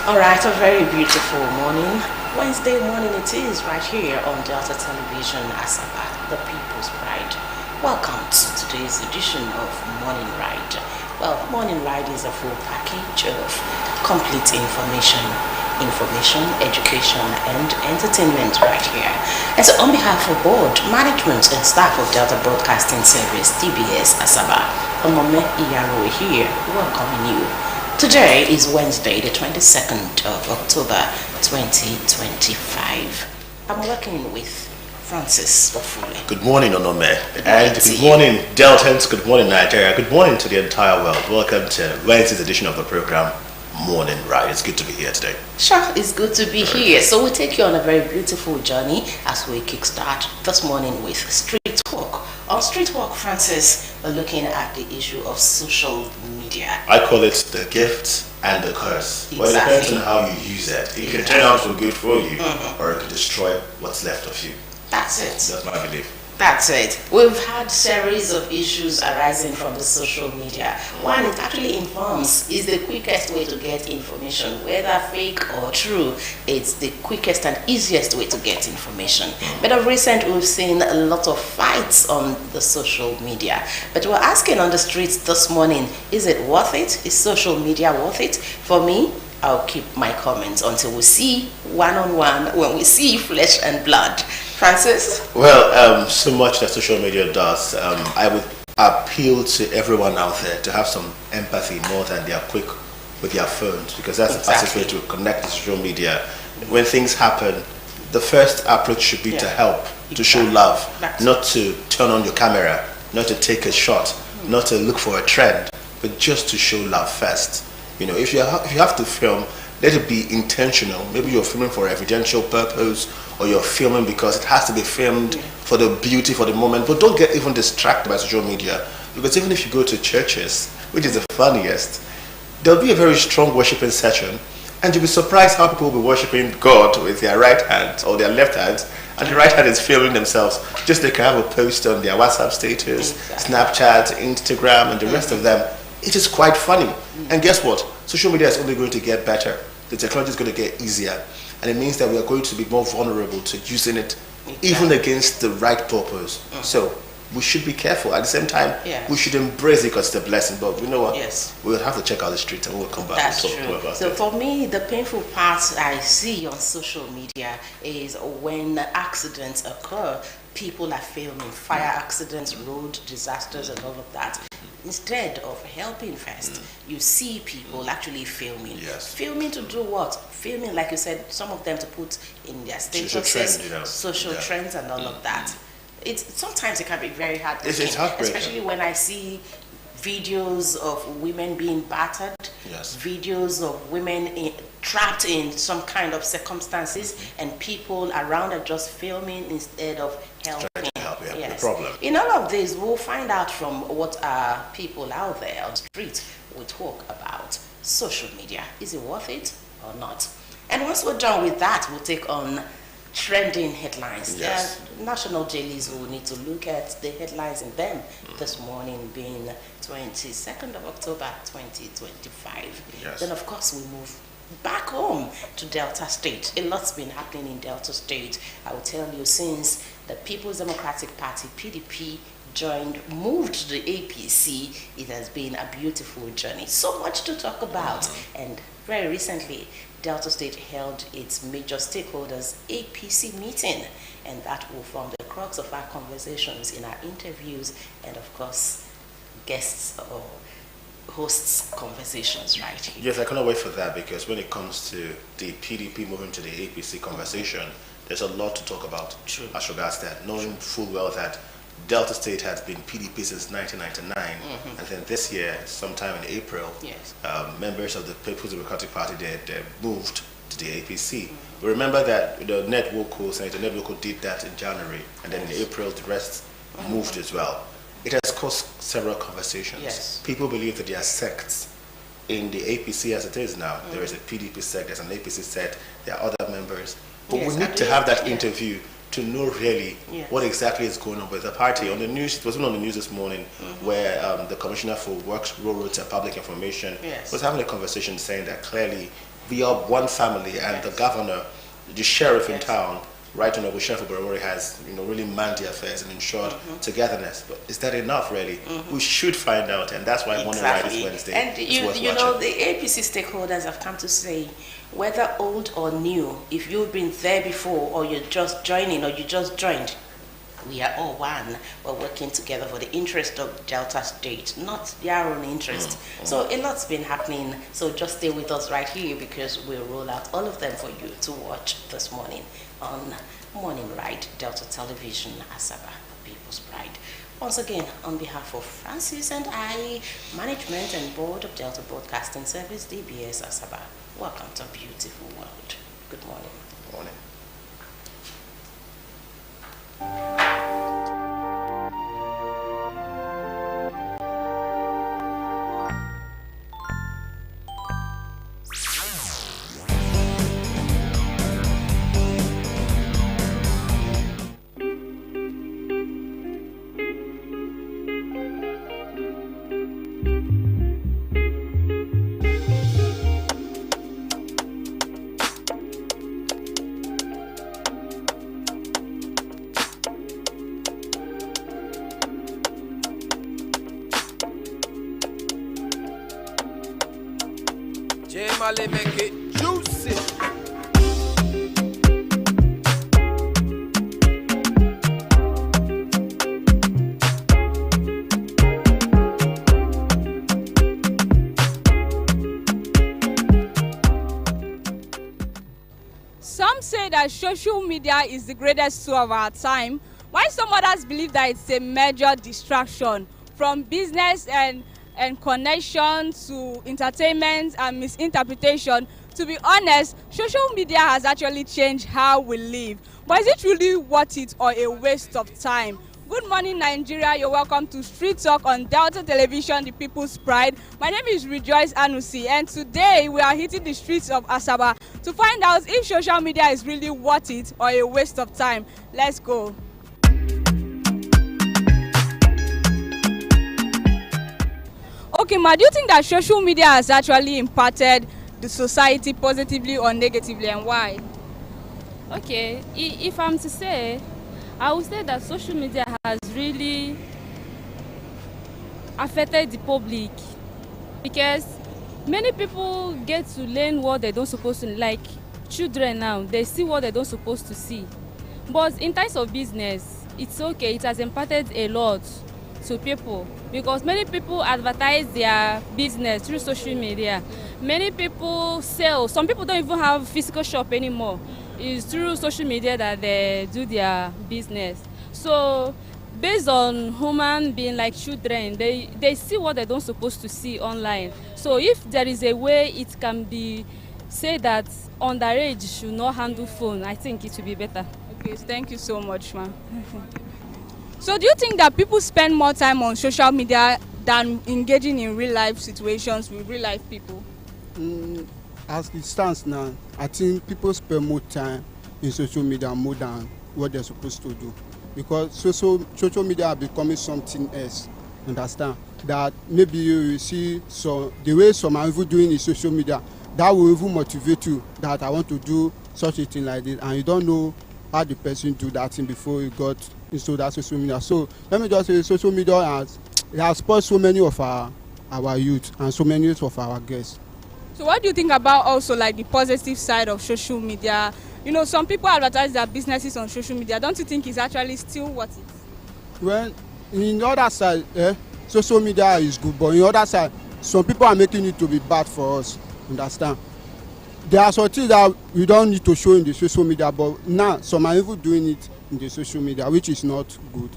Alright, a very beautiful morning. Wednesday morning it is right here on Delta Television, Asaba, the People's Pride. Welcome to today's edition of Morning Ride. Well, Morning Ride is a full package of complete information, education, and entertainment right here. And so on behalf of board, management, and staff of Delta Broadcasting Service, TBS Asaba, Omome Iyaro here, welcoming you. Today is Wednesday, the 22nd of October, 2025. I'm working with Francis Ofule. Good morning, Onome. And good morning, Deltans. Good morning, Nigeria. Good morning to the entire world. Welcome to Wednesday's edition of the program, Morning Ride. It's good to be here today. Sure, it's good to be here. So we'll take you on a very beautiful journey as we kickstart this morning with Street Walk. On Street Walk, Francis, we're looking at the issue of social media. I call it the gift and the curse. Exactly. Well, it depends on how you use it. It can turn out for good for you, or it can destroy what's left of you. That's it. That's my belief. That's it. We've had series of issues arising from the social media. One, it actually informs, is the quickest way to get information, whether fake or true. It's the quickest and easiest way to get information. But of recent, we've seen a lot of fights on the social media. But we're asking on the streets this morning, is it worth it? Is social media worth it? For me, I'll keep my comments until we see one-on-one, when we see flesh and blood. Francis? Well, so much that social media does. I would appeal to everyone out there to have some empathy more than they are quick with their phones, because that's the fastest way to connect to social media. When things happen, the first approach should be to help, to show love, not to turn on your camera, not to take a shot, not to look for a trend, but just to show love first. You know, if you have to film, let it be intentional. Maybe you're filming for evidential purpose, or you're filming because it has to be filmed for the beauty, for the moment. But don't get even distracted by social media, because even if you go to churches, which is the funniest, there'll be a very strong worshiping session, and you'll be surprised how people will be worshiping God with their right hand or their left hand, and the right hand is filming themselves. Just they can have a post on their WhatsApp status, Snapchat, Instagram, and the rest of them. It is quite funny. And guess what? Social media is only going to get better. The technology is going to get easier. And it means that we are going to be more vulnerable to using it, even against the right purpose. So we should be careful. At the same time, we should embrace it because it's a blessing. But you know what? Yes. We'll have to check out the street and we'll come back That's and talk true. more about So it. for me, the painful part I see on social media is when accidents occur. People are filming fire accidents, road disasters, and all of that. Instead of helping first, you see people actually filming. Yes. Filming to do what? Filming, like you said, some of them to put in their statuses, social trends, and all of that. Sometimes it can be very heartbreaking, It's heartbreaking. especially when I see videos of women being battered, videos of women trapped in some kind of circumstances, and people around are just filming instead of helping. The problem. In all of this, we'll find out from what people out there on the street will talk about social media. Is it worth it or not? And once we're done with that, we'll take on trending headlines. Yes. There are national dailies will need to look at the headlines in them this morning, being 22nd of October 2025. Yes. Then of course we move back home to Delta State. A lot's been happening in Delta State. I will tell you, since the People's Democratic Party, PDP, moved to the APC, it has been a beautiful journey. So much to talk about. And very recently, Delta State held its major stakeholders APC meeting, and that will form the crux of our conversations in our interviews and of course guests or hosts conversations right here. Yes, I cannot wait for that, because when it comes to the PDP moving to the APC conversation, there's a lot to talk about. True. As regards that, knowing full well that Delta State has been PDP since 1999, and then this year, sometime in April, members of the People's Democratic Party they moved to the APC. We remember that the Senator Ned Woko did that in January, and then in April the rest moved as well. It has caused several conversations. Yes. People believe that there are sects in the APC as it is now. There is a PDP sect, there's an APC sect, there are other members. But we need to have that interview to know really what exactly is going on with the party. On the news, it wasn't on the news this morning, where the Commissioner for Works, Railroads and Public Information was having a conversation saying that clearly be of one family, and the governor, the sheriff in town, Right Honorable Sheriff Oborevwori has, really manned the affairs and ensured togetherness. But is that enough, really? We should find out, and that's why Morning Ride is Wednesday. And the APC stakeholders have come to say, whether old or new, if you've been there before, or you're just joining, or you just joined, we are all one. We're working together for the interest of Delta State, not their own interest. So a lot's been happening. So just stay with us right here, because we'll roll out all of them for you to watch this morning on Morning Ride, Delta Television, Asaba, the People's Pride. Once again, on behalf of Francis and I, Management and Board of Delta Broadcasting Service, DBS Asaba, welcome to a beautiful world. Good morning. Good morning. J-Mali make it juicy. Some say that social media is the greatest tool of our time, while some others believe that it's a major distraction from business and connection to entertainment and misinterpretation. To be honest, social media has actually changed how we live. But is it really worth it or a waste of time? Good morning, Nigeria. You're welcome to Street Talk on Delta Television, the People's Pride. My name is Rejoice Anusi, and today we are hitting the streets of Asaba to find out if social media is really worth it or a waste of time. Let's go. Okay, ma, do you think that social media has actually impacted the society positively or negatively, and why? Okay, if I'm to say, I would say that social media has really affected the public, because many people get to learn what they don't supposed to, like children now, they see what they don't supposed to see. But in terms of business, it's okay, it has impacted a lot to people, because many people advertise their business through social media. Many people sell, some people don't even have physical shop anymore. It's through social media that they do their business. So based on human being like children, they see what they don't supposed to see online. So if there is a way it can be said that underage should not handle phone, I think it will be better. Okay, thank you so much, ma'am. So do you think that people spend more time on social media than engaging in real life situations with real life people? As it stands now, I think people spend more time in social media more than what they're supposed to do, because social media are becoming something else. Understand that maybe you see, so the way some are even doing in social media, that will even motivate you that I want to do such a thing like this, and you don't know how the person do that thing before you got into that social media. So let me just say, social media has spoiled so many of our youth and so many of our guests. So what do you think about also like the positive side of social media? You know, some people advertise their businesses on social media. Don't you think it's actually still worth it? Well, in the other side, social media is good, but in the other side, some people are making it to be bad for us. Understand? There are some things that we don't need to show in the social media, but now some are even doing it in the social media, which is not good,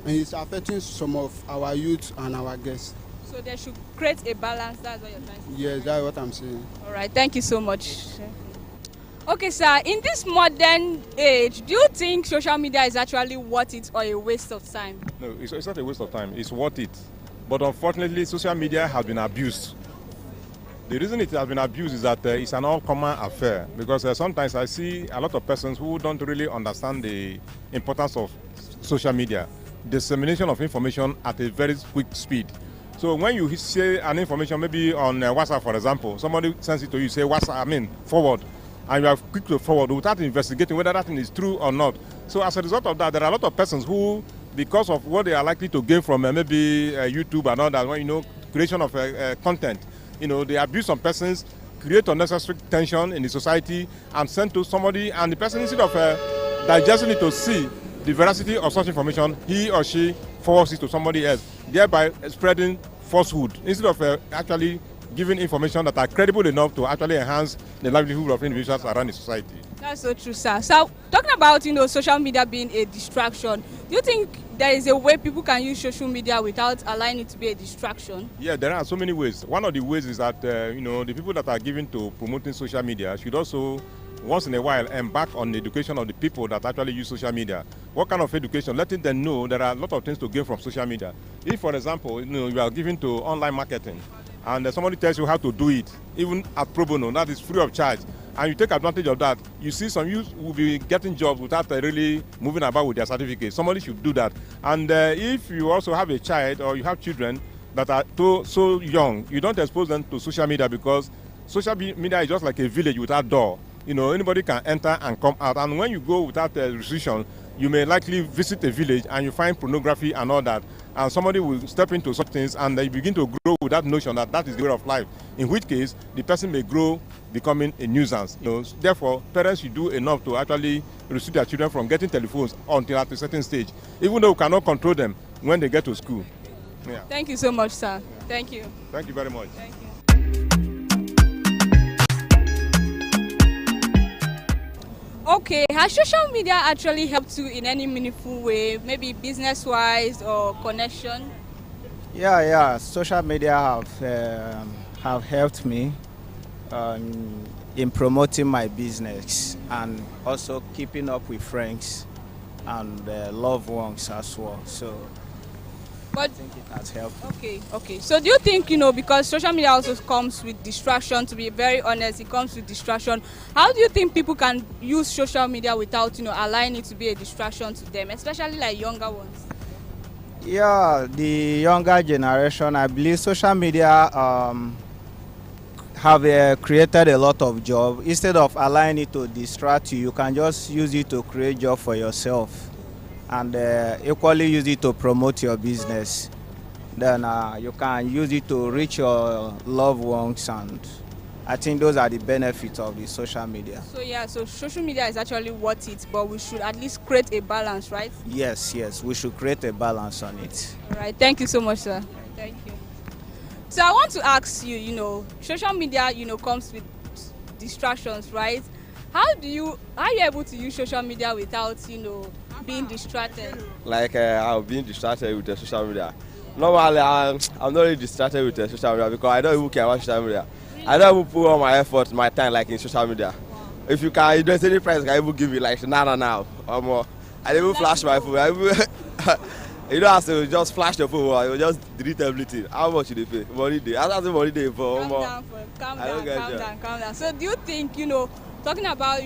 and it's affecting some of our youth and our guests. So they should create a balance. That's what you're trying to say. Yes, that's what I'm saying. All right, thank you so much. Okay, sir, in this modern age, do you think social media is actually worth it or a waste of time? No, it's not a waste of time. It's worth it. But unfortunately, social media has been abused. The reason it has been abused is that it's an all-common affair, because sometimes I see a lot of persons who don't really understand the importance of social media, dissemination of information at a very quick speed. So when you say an information, maybe on WhatsApp, for example, somebody sends it to you, say forward, and you are quick to forward without investigating whether that thing is true or not. So as a result of that, there are a lot of persons who, because of what they are likely to gain from maybe YouTube and all that, when creation of content, they abuse some persons, create unnecessary tension in the society, and send to somebody, and the person, instead of digesting it to see the veracity of such information, he or she forwards it to somebody else, thereby spreading falsehood instead of actually giving information that are credible enough to actually enhance the livelihood of individuals around the society. That's so true, sir. So talking about social media being a distraction, do you think there is a way people can use social media without allowing it to be a distraction? Yeah, there are so many ways. One of the ways is that the people that are given to promoting social media should also once in a while embark on the education of the people that actually use social media. What kind of education? Letting them know there are a lot of things to gain from social media. If, for example, you are given to online marketing and somebody tells you how to do it, even at pro bono, that is free of charge, and you take advantage of that, you see some youth will be getting jobs without really moving about with their certificate. Somebody should do that. And if you also have a child or you have children that are so young, you don't expose them to social media, because social media is just like a village without door. Anybody can enter and come out. And when you go without a restriction, you may likely visit a village and you find pornography and all that. And somebody will step into such things and they begin to grow with that notion that that is the way of life. In which case, the person may grow becoming a nuisance. Therefore, parents should do enough to actually restrict their children from getting telephones until at a certain stage, even though we cannot control them when they get to school. Yeah. Thank you so much, sir. Yeah. Thank you. Thank you very much. Thank you. Okay, has social media actually helped you in any meaningful way, maybe business-wise or connection? Yeah. Social media have helped me in promoting my business and also keeping up with friends and loved ones as well. So I think it has helped. Okay. So do you think, because social media also comes with distraction, to be very honest, it comes with distraction. How do you think people can use social media without, allowing it to be a distraction to them, especially like younger ones? Yeah, the younger generation, I believe social media have created a lot of jobs. Instead of allowing it to distract you, you can just use it to create job for yourself. And equally use it to promote your business. Then you can use it to reach your loved ones, and I think those are the benefits of the social media. So social media is actually worth it, but we should at least create a balance, right? Yes, we should create a balance on it. All right, thank you so much, sir. Thank you. So I want to ask you, social media, comes with distractions, right? How are you able to use social media without, being distracted? Like I'm being distracted with the social media. Normally, I'm not really distracted with the social media because I don't even care about social media. I don't even put all my effort, my time like in social media. If you can, there's any price I even give you like now. Or more. I didn't even flash my phone. You don't have to just flash the phone. I will just delete everything. How much did they pay? Money day. How much money day for? Calm down. So do you think, talking about,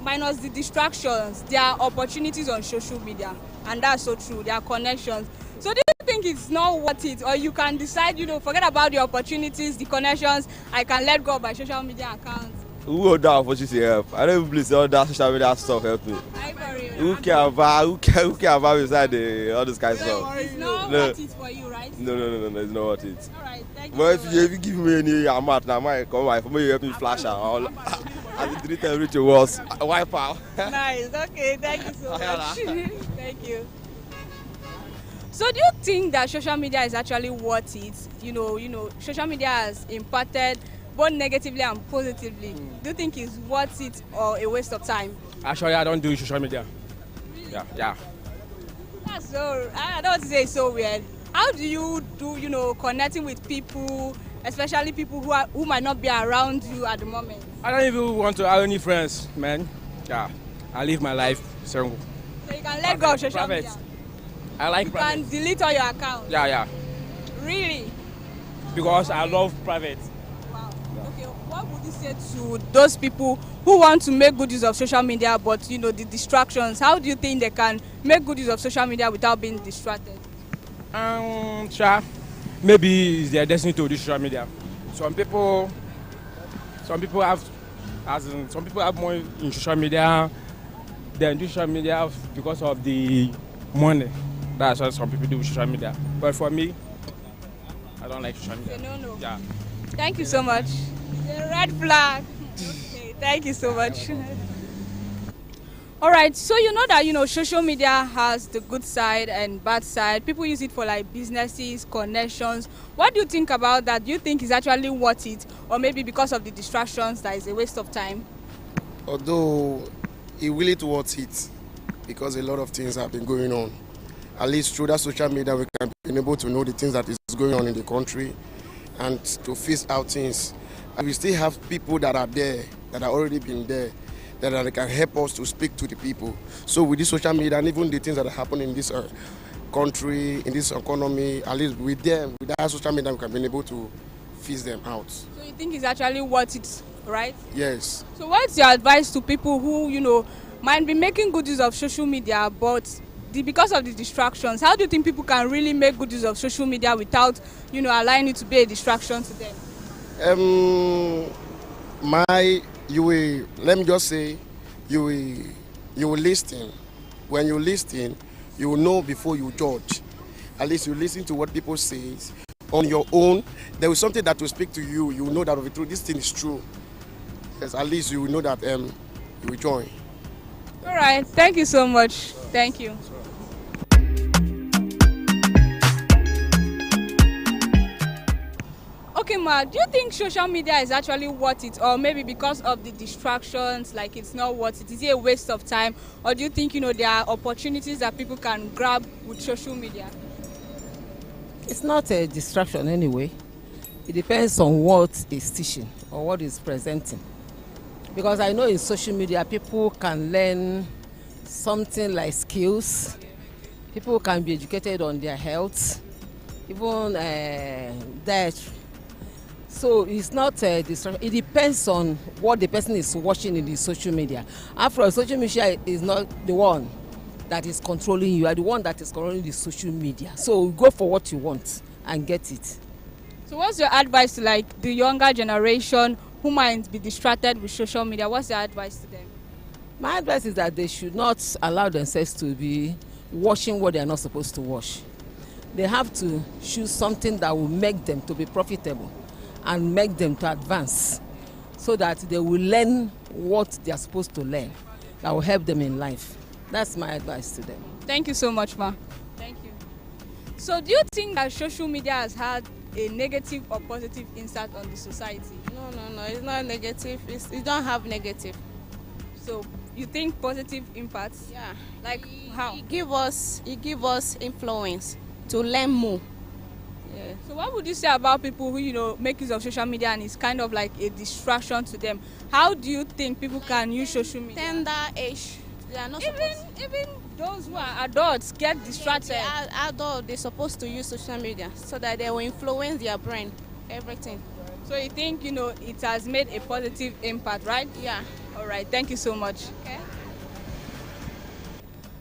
minus the distractions, there are opportunities on social media, and that's so true. There are connections. So do you think it's not worth it, or you can decide, forget about the opportunities, the connections, I can let go of my social media account? Who hold that opportunity help? I don't even believe all that social media stuff help me. Who care about beside all this kind of stuff? It's not worth it for you, right? No, it's not worth it. All right, thank you. But if you give me any amount, now I come my phone, you help me flash out. I delete everything was wipe out. Nice. Okay, thank you so much. Thank you. So do you think that social media is actually worth it? Social media has impacted both negatively and positively. Do you think it's worth it or a waste of time? Actually, I don't do social media. Really? Yeah. That's so, I don't want to say it's so weird. How do you do, connecting with people, especially people who might not be around you at the moment? I don't even want to have any friends, man. Yeah, I live my life single. So you can let go of social media? I like you private. You can delete all your accounts? Yeah. Really? Because I love private. Wow. Yeah. Okay, what would you say to those people who want to make good use of social media, but the distractions? How do you think they can make good use of social media without being distracted? maybe it's their destiny to do social media. Some people have, some people have more in social media than do social media because of the money. That's what some people do with social media. But for me, I don't like social media. No. Yeah. Thank you so much. The red flag. Okay, thank you so much. All right, so you know that social media has the good side and bad side. People use it for like businesses, connections. What do you think about that? Do you think it's actually worth it, or maybe because of the distractions that is a waste of time? Although it really worth it, because a lot of things have been going on. At least through that social media, we can be able to know the things that is going on in the country and to face out things. And we still have people that are there, that are already been there, that can help us to speak to the people. So with this social media and even the things that are happening in this country, in this economy, at least with them, with that social media, we can be able to face them out. So you think it's actually worth it, right? Yes. So what's your advice to people who, might be making good use of social media, but because of the distractions, how do you think people can really make good use of social media without, allowing it to be a distraction to them? Let me just say, you will listen. When you listen, you will know before you judge. At least you listen to what people say on your own. There is something that will speak to you. You will know that of the truth. This thing is true. Yes, at least you will know that you will join. All right. Thank you so much. Thank you. Okay, Ma, do you think social media is actually worth it, or maybe because of the distractions, like it's not worth it? Is it a waste of time, or do you think there are opportunities that people can grab with social media? It's not a distraction anyway. It depends on what is teaching or what is presenting. Because I know in social media people can learn something like skills. People can be educated on their health, even diet. So it's not a distraction. It depends on what the person is watching in the social media. After all, social media is not the one that is controlling you. You are the one that is controlling the social media. So go for what you want and get it. So what's your advice to like the younger generation who might be distracted with social media? What's your advice to them? My advice is that they should not allow themselves to be watching what they are not supposed to watch. They have to choose something that will make them to be profitable and make them to advance, so that they will learn what they are supposed to learn that will help them in life. That's my advice to them. Thank you so much, Ma. Thank you. So do you think that social media has had a negative or positive impact on the society? No, it's not negative. It don't have negative. So you think positive impact? Yeah. Like how? It give us influence to learn more. Yeah. So what would you say about people who make use of social media and it's kind of like a distraction to them? How do you think people can use social media? Tender age, they are not even those who are adults get distracted. Adults, they're supposed to use social media so that they will influence their brain, everything. So you think it has made a positive impact, right? Yeah. All right. Thank you so much. Okay.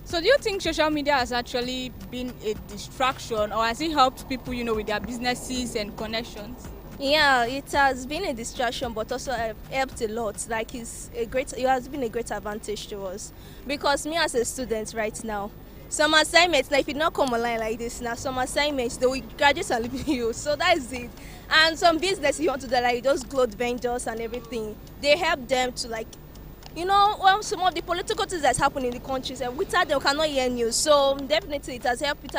So do you think social media has actually been a distraction, or has it helped people, with their businesses and connections? Yeah, it has been a distraction, but also helped a lot. Like it has been a great advantage to us. Because me as a student right now, some assignments, like if you not come online like this now, some assignments they will graduate and leave you. So that is it. And some business you want to do, like those clothes vendors and everything, they help them to some of the political things that's happening in the countries, and without them we cannot hear news. So definitely it has helped. It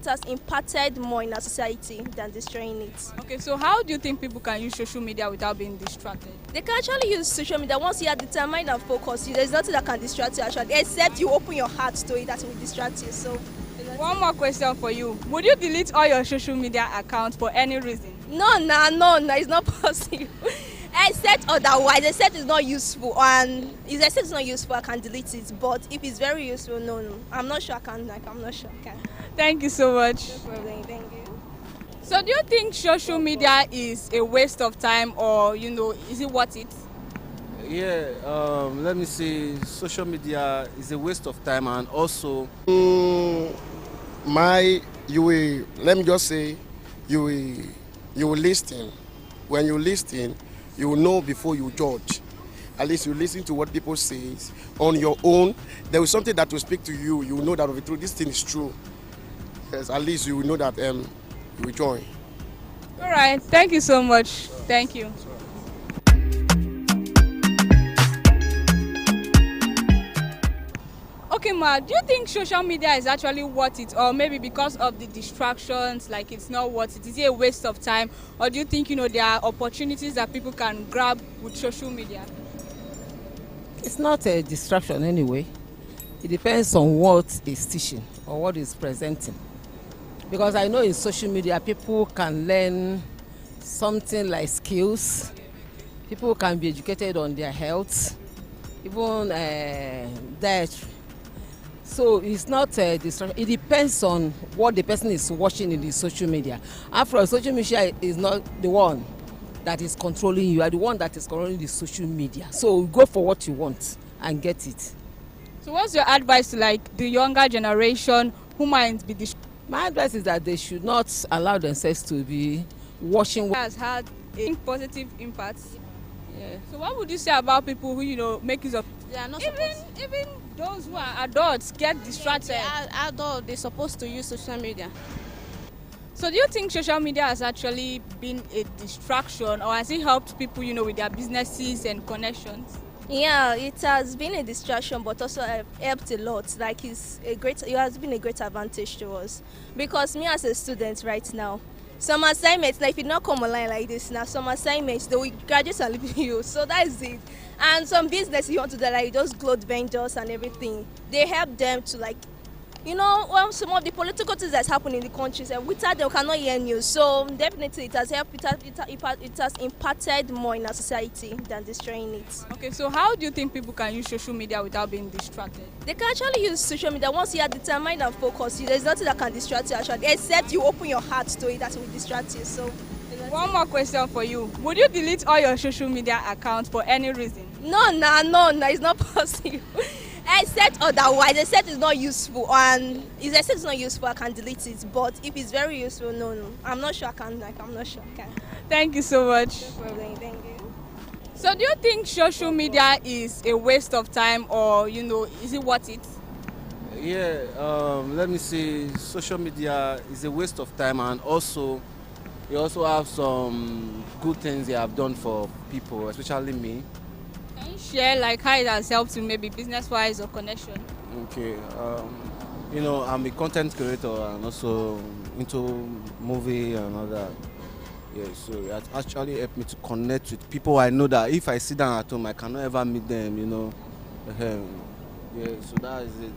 has impacted more in our society than destroying it. Okay, so how do you think people can use social media without being distracted? They can actually use social media once you are determined and focused. There's nothing that can distract you actually, except you open your heart to it that will distract you. So one more question for you. Would you delete all your social media accounts for any reason? No, it's not possible. Except otherwise, except it's not useful, and if I say it's not useful, I can delete it. But if it's very useful, no, I'm not sure I can. I'm not sure I can. Thank you so much. No problem. Thank you. So, do you think social media is a waste of time, or is it worth it? Yeah, let me say, social media is a waste of time, and also let me just say, you will listen. When you listen, you will know before you judge. At least you listen to what people say on your own. There is something that will speak to you. You will know that of the truth. This thing is true. Yes, at least you will know that you will join. All right. Thank you so much. Thank you. Okay, Ma, do you think social media is actually worth it, or maybe because of the distractions, like it's not worth it? Is it a waste of time, or do you think there are opportunities that people can grab with social media? It's not a distraction anyway. It depends on what is teaching or what is presenting. Because I know in social media people can learn something like skills. People can be educated on their health, even diet. So it's not a distraction. It depends on what the person is watching in the social media. After all, social media is not the one that is controlling you. You are the one that is controlling the social media. So go for what you want and get it. So what's your advice to like the younger generation who might be distracted? My advice is that they should not allow themselves to be watching. Has had a positive impact. Yeah. So what would you say about people who make use of? They are not even those who are adults get distracted. Yeah, they are adults. They're supposed to use social media. So do you think social media has actually been a distraction, or has it helped people with their businesses and connections? Yeah, it has been a distraction, but also helped a lot. Like it has been a great advantage to us, because me as a student right now, some assignments, like if you not come online like this now, some assignments they will graduate and leave you. So that is it. And some business you want to do, like those clothes vendors and everything, they help them to some of the political things that's happening in the countries, and without them we cannot hear news. So definitely it has helped. It has impacted more in our society than destroying it. Okay, so how do you think people can use social media without being distracted? They can actually use social media once you are determined and focused. There's nothing that can distract you actually, except you open your heart to it. That will distract you. So one more question for you: would you delete all your social media accounts for any reason? No, it's not possible. Except otherwise, except it's not useful, and if I say it's not useful, I can delete it. But if it's very useful, no, I'm not sure I can. I'm not sure I can. Thank you so much. No problem. Thank you. So, do you think social media is a waste of time, or is it worth it? Yeah, let me say, social media is a waste of time, and also you also have some good things they have done for people, especially me. Share like how it has helped you, maybe business-wise or connection. Okay, I'm a content creator and also into movie and all that. Yeah, so it actually helped me to connect with people I know that if I sit down at home, I cannot ever meet them. Yeah, so that is it.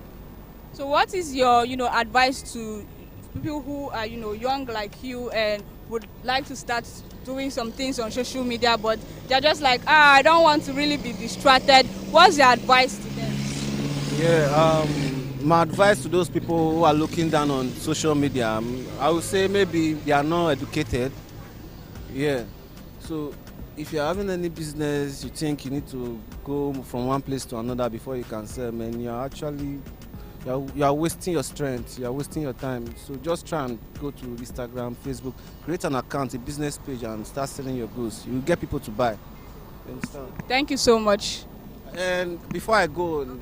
So, what is your advice to people who are young like you and would like to start doing some things on social media, but they're just like, I don't want to really be distracted? What's your advice to them? Yeah, my advice to those people who are looking down on social media, I would say maybe they are not educated. Yeah, so if you're having any business, you think you need to go from one place to another before you can sell, man, you are wasting your strength, you are wasting your time. So just try and go to Instagram, Facebook, create an account, a business page, and start selling your goods. You will get people to buy. You understand? Thank you so much. And before I go,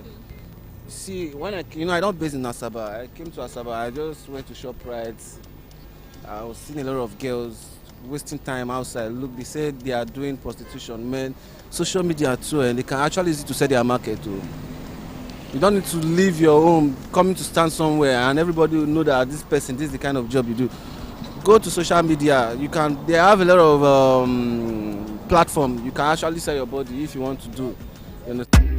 see, when I don't base in Asaba. I came to Asaba, I just went to ShopRite. I was seeing a lot of girls wasting time outside. Look, they said they are doing prostitution. Man, social media too, and they can actually use it to sell their market too. You don't need to leave your home, coming to stand somewhere, and everybody will know that this is the kind of job you do. Go to social media. They have a lot of platform. You can actually sell your body if you want to do. You understand?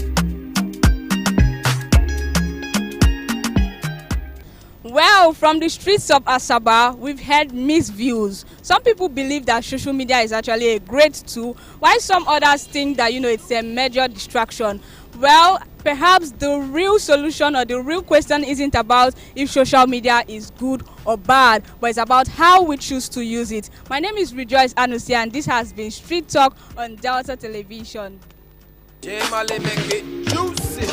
Well, from the streets of Asaba, we've heard mixed views. Some people believe that social media is actually a great tool, while some others think that it's a major distraction. Well, perhaps the real solution or the real question isn't about if social media is good or bad, but it's about how we choose to use it. My name is Rejoice Anusia, and this has been Street Talk on Delta Television. J Male make it juicy.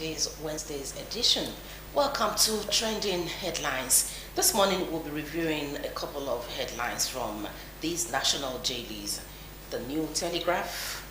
today's Wednesday's edition. Welcome to Trending Headlines. This morning we'll be reviewing a couple of headlines from these national dailies. The New Telegraph.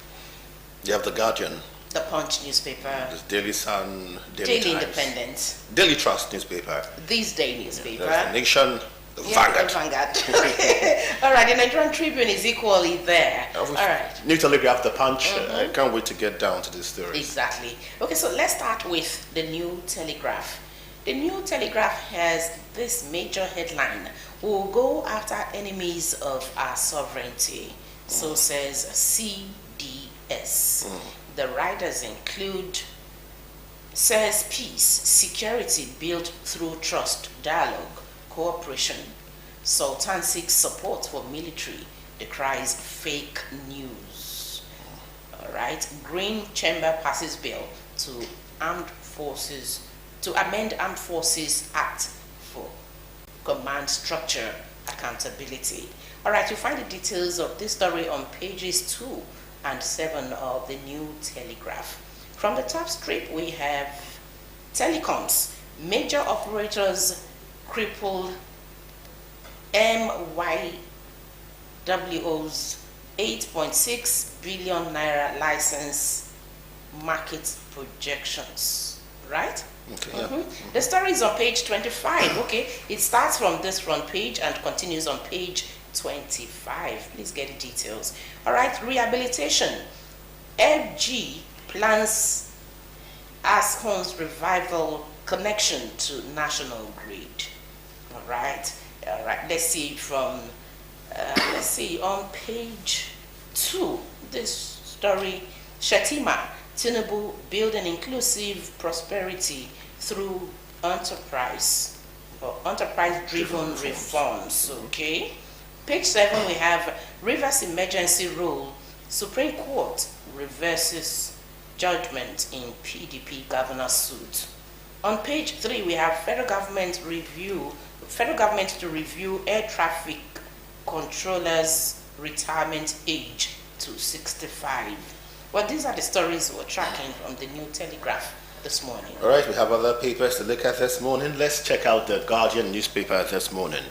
You have The Guardian. The Punch newspaper. The Daily Sun. Daily Times. Independent. Daily Trust newspaper. This Day newspaper. The Nation. The Vanguard. The Vanguard. Okay. All right, the Nigerian Tribune is equally there. All right. New Telegraph, The Punch. I can't wait to get down to this story. Exactly. Okay, so let's start with the New Telegraph. The New Telegraph has this major headline: "We'll go after enemies of our sovereignty," so says CDS. The riders include, says peace, security built through trust, dialogue, cooperation. Sultan seeks support for military, decries fake news. All right. Green Chamber passes bill to amend Armed Forces Act for command structure accountability. All right. You'll find the details of this story on pages 2 and 7 of the New Telegraph. From the top strip, we have telecoms. Major operators cripple MYWO's 8.6 billion naira license market projections. Right? Okay, yeah. The story is on page 25. Okay, it starts from this front page and continues on page 25. Please get the details. All right, rehabilitation. FG plans ASCON's revival connection to national grid. All right. Let's see from on page 2. This story: Shatima, Tinubu building inclusive prosperity through enterprise-driven reforms. Okay. Page 7, we have Rivers emergency rule. Supreme Court reverses judgment in PDP governor suit. On page 3, we have federal government to review air traffic controllers' retirement age to 65. Well, these are the stories we're tracking from the New Telegraph this morning. All right, we have other papers to look at this morning. Let's check out the Guardian newspaper this morning.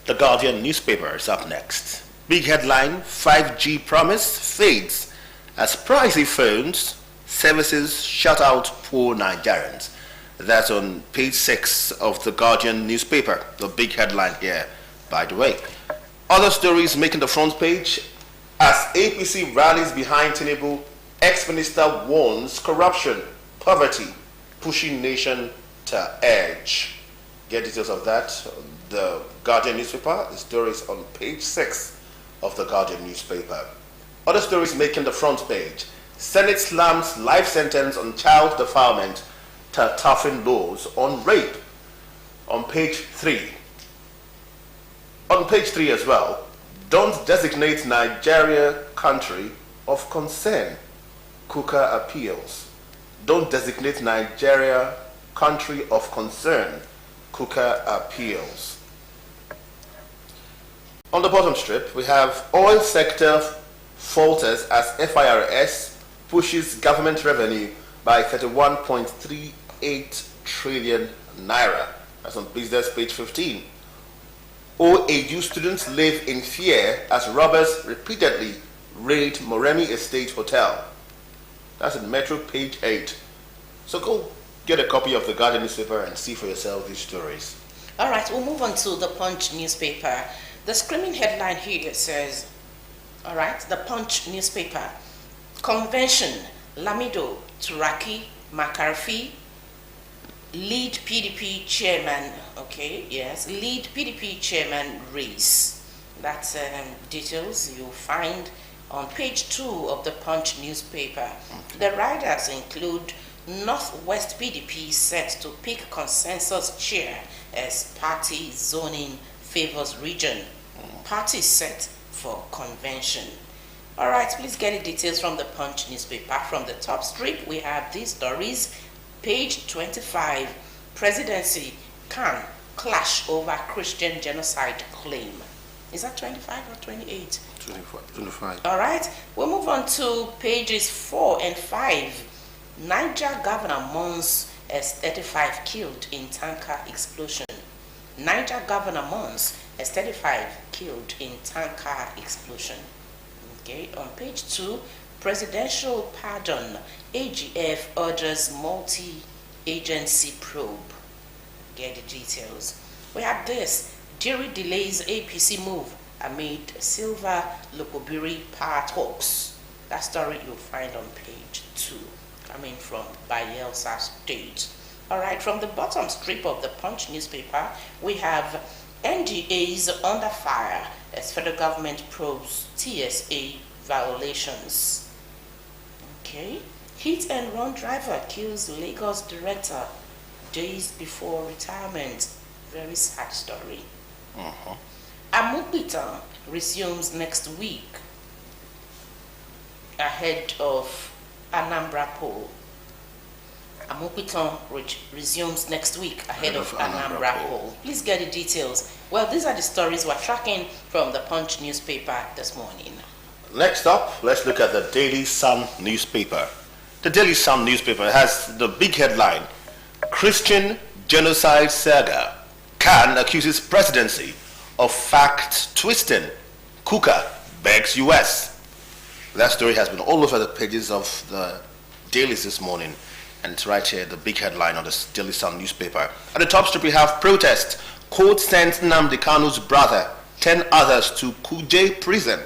The Guardian newspaper is up next. Big headline: 5G promise fades as pricey phones services shut out poor Nigerians. That's on page 6 of the Guardian newspaper. The big headline here, by the way. Other stories making the front page: as APC rallies behind Tinubu, ex-minister warns corruption, poverty, pushing nation to edge. Get details of that. The Guardian newspaper. The story is on page 6 of the Guardian newspaper. Other stories making the front page: Senate slams life sentence on child defilement to toughen laws on rape. On page 3. On page 3 as well: don't designate Nigeria country of concern. Kuka appeals. Don't designate Nigeria country of concern. Kuka appeals. On the bottom strip, we have oil sector falters as FIRS pushes government revenue by 31.38 trillion naira. That's on business page 15. OAU students live in fear as robbers repeatedly raid Moremi Estate Hotel. That's in Metro page 8. So go get a copy of the Guardian newspaper and see for yourself these stories. All right, we'll move on to the Punch newspaper. The screaming headline here says, all right, the Punch newspaper: convention, Lamido, Turaki, McCarthy, lead PDP chairman, okay, yes, lead PDP chairman race. That's details you'll find on page 2 of the Punch newspaper. The riders include Northwest PDP set to pick consensus chair as party zoning favors region. Party set for convention. All right, please get the details from the Punch newspaper. From the top strip, we have these stories. Page 25, presidency can clash over Christian genocide claim. Is that 25 or 28? 25. All right, we'll move on to pages 4 and 5. Niger governor mourns as 35 killed in tanker explosion. Niger governor mourns as 35 killed in tanker explosion. Okay, on page 2, presidential pardon. AGF orders multi-agency probe. Get the details. We have this. Jury delays APC move amid Silva Lokobiri power talks. That story you'll find on page 2, coming from Bayelsa State. All right, from the bottom strip of the Punch newspaper, we have NGAs under fire as federal government probes TSA violations. Okay, hit and run driver kills Lagos director days before retirement. Very sad story. Amukita resumes next week ahead of Anambra poll. Amukita resumes next week ahead of Anambra poll. Please get the details. Well, these are the stories we're tracking from the Punch newspaper this morning. Next up, let's look at the Daily Sun newspaper. The Daily Sun newspaper has the big headline, Christian Genocide Saga. Khan accuses presidency of fact twisting. Kuka begs US. That story has been all over the pages of the dailies this morning, and it's right here, the big headline on the Daily Sun newspaper. At the top strip we have protest. Court sends Nnamdi Kanu's brother, 10 others to Kuje prison.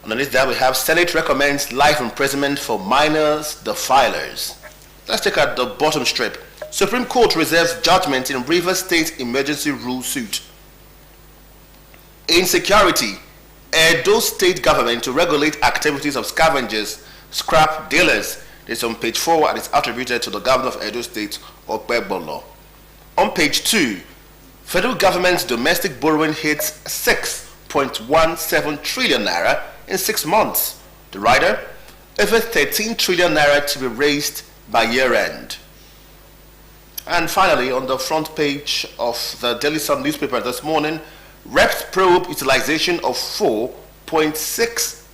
Underneath that we have Senate recommends life imprisonment for minors defilers. Let's take out the bottom strip. Supreme Court reserves judgment in Rivers State emergency rule suit. Insecurity. Edo State government to regulate activities of scavengers, scrap dealers. It's on page 4 and it's attributed to the governor of Edo State, Okpebolo. On page 2, federal government's domestic borrowing hits 6.17 trillion naira in 6 months. The rider, over 13 trillion naira to be raised by year end. And finally, on the front page of the Daily Sun newspaper this morning, Reps probe utilization of $4.6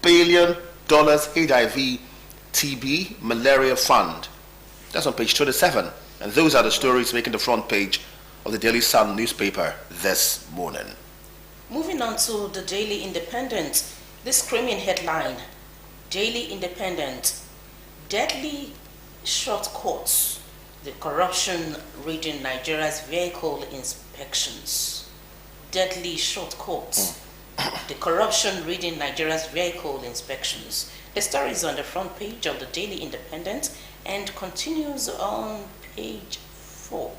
billion HIV TB malaria fund. That's on page 27. And those are the stories making the front page of the Daily Sun newspaper this morning. Moving on to the Daily Independent, this screaming headline, Daily Independent, deadly short courts, the corruption raiding Nigeria's vehicle inspections. Deadly short courts, the corruption raiding Nigeria's vehicle inspections. The story is on the front page of the Daily Independent and continues on page 4.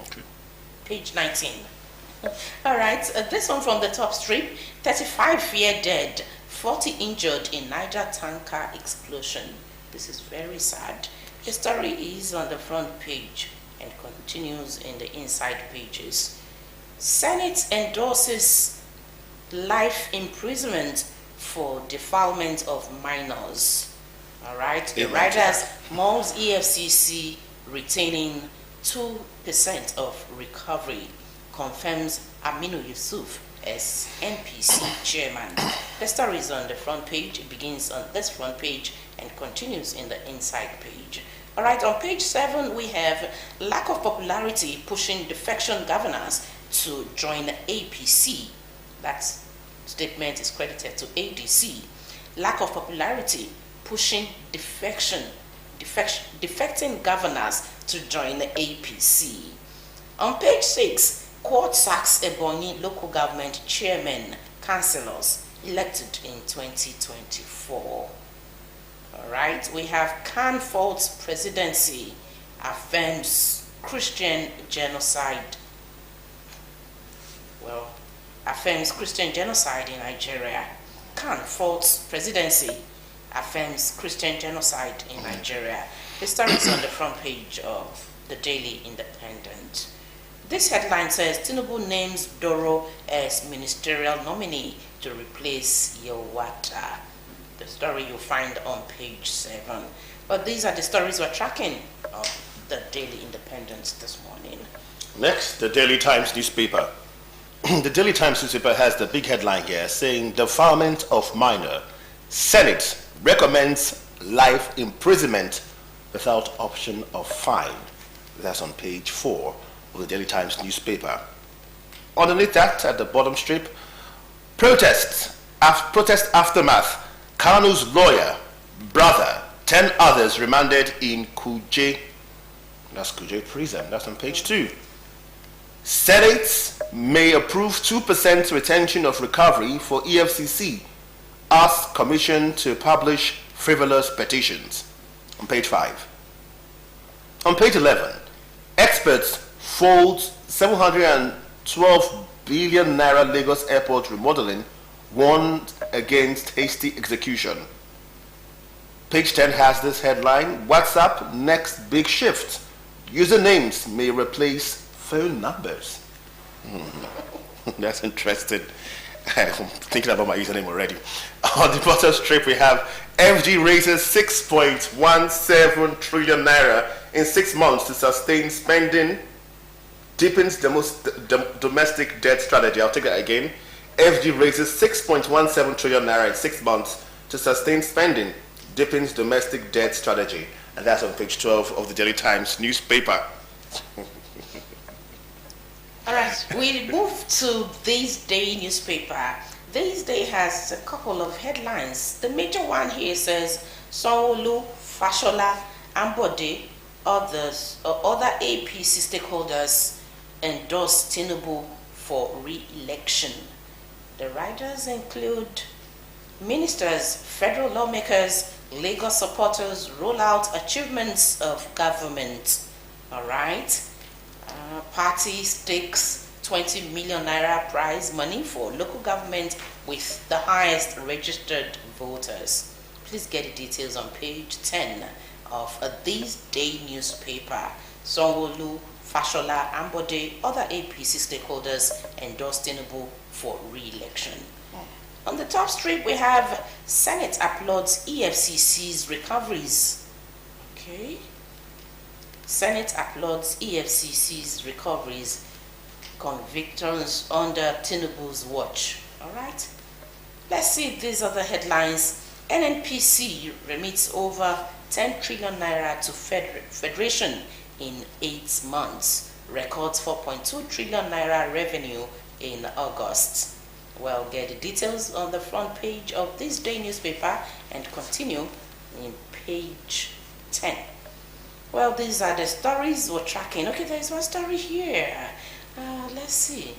Okay. Page 19. All right, this one from the top strip, 35 fear dead, 40 injured in Niger tanker explosion. This is very sad. The story is on the front page and continues in the inside pages. Senate endorses life imprisonment for defilement of minors. All right, the riders mauls EFCC retaining 2% of recovery, confirms Aminu Yusuf as NPC chairman. The story is on the front page. It begins on this front page and continues in the inside page. All right, on page 7 we have lack of popularity pushing defection governors to join APC. That statement is credited to ADC. Lack of popularity pushing defecting governors to join the APC. On page 6, court sacks Ebonyi local government chairman, councillors elected in 2024. All right, we have Khan faults presidency, affirms Christian genocide. Well, affirms Christian genocide in Nigeria. Khan faults presidency, affirms Christian genocide in Nigeria. The story is on the front page of the Daily Independent. This headline says Tinubu names Doro as ministerial nominee to replace Yowata. The story you'll find on page 7. But these are the stories we're tracking of the Daily Independent this morning. Next, the Daily Times newspaper. The Daily Times newspaper has the big headline here saying defilement of minor. Senate recommends life imprisonment without option of fine. That's on page 4 of the Daily Times newspaper. Underneath that, at the bottom strip, protest aftermath. Kanu's lawyer, brother, 10 others remanded in Kuje. That's Kuje prison. That's on page 2. Senate may approve 2% retention of recovery for EFCC. Ask Commission to publish frivolous petitions. On page 5. On page 11, experts fold 712 billion naira Lagos airport remodeling, warned against hasty execution. Page 10 has this headline: WhatsApp next big shift. Usernames may replace phone numbers. That's interesting. I'm thinking about my username already. On the bottom strip, we have FG raises 6.17 trillion naira in 6 months to sustain spending, deepens domestic debt strategy. I'll take that again. FG raises 6.17 trillion naira in 6 months to sustain spending, deepens domestic debt strategy. And that's on page 12 of the Daily Times newspaper. All right, we move to This Day newspaper. This Day has a couple of headlines. The major one here says Sanwo-Olu, Fashola, Ambode, other APC stakeholders endorse Tinubu for re-election. The riders include ministers, federal lawmakers, Lagos supporters, roll out achievements of government. All right. Party stakes 20 million naira prize money for local government with the highest registered voters. Please get the details on page 10 of This Day newspaper. Sanwo-Olu, Fashola, Ambode, other APC stakeholders endorse Tinubu for re-election. On the top strip, we have Senate applauds EFCC's recoveries. Okay. Senate applauds EFCC's recoveries, convictions under Tinubu's watch. All right. Let's see these other headlines. NNPC remits over 10 trillion naira to Federation in 8 months. Records 4.2 trillion naira revenue in August. Well, get the details on the front page of This Day newspaper and continue in page 10. Well, these are the stories we're tracking. Okay, there's one story here. Let's see.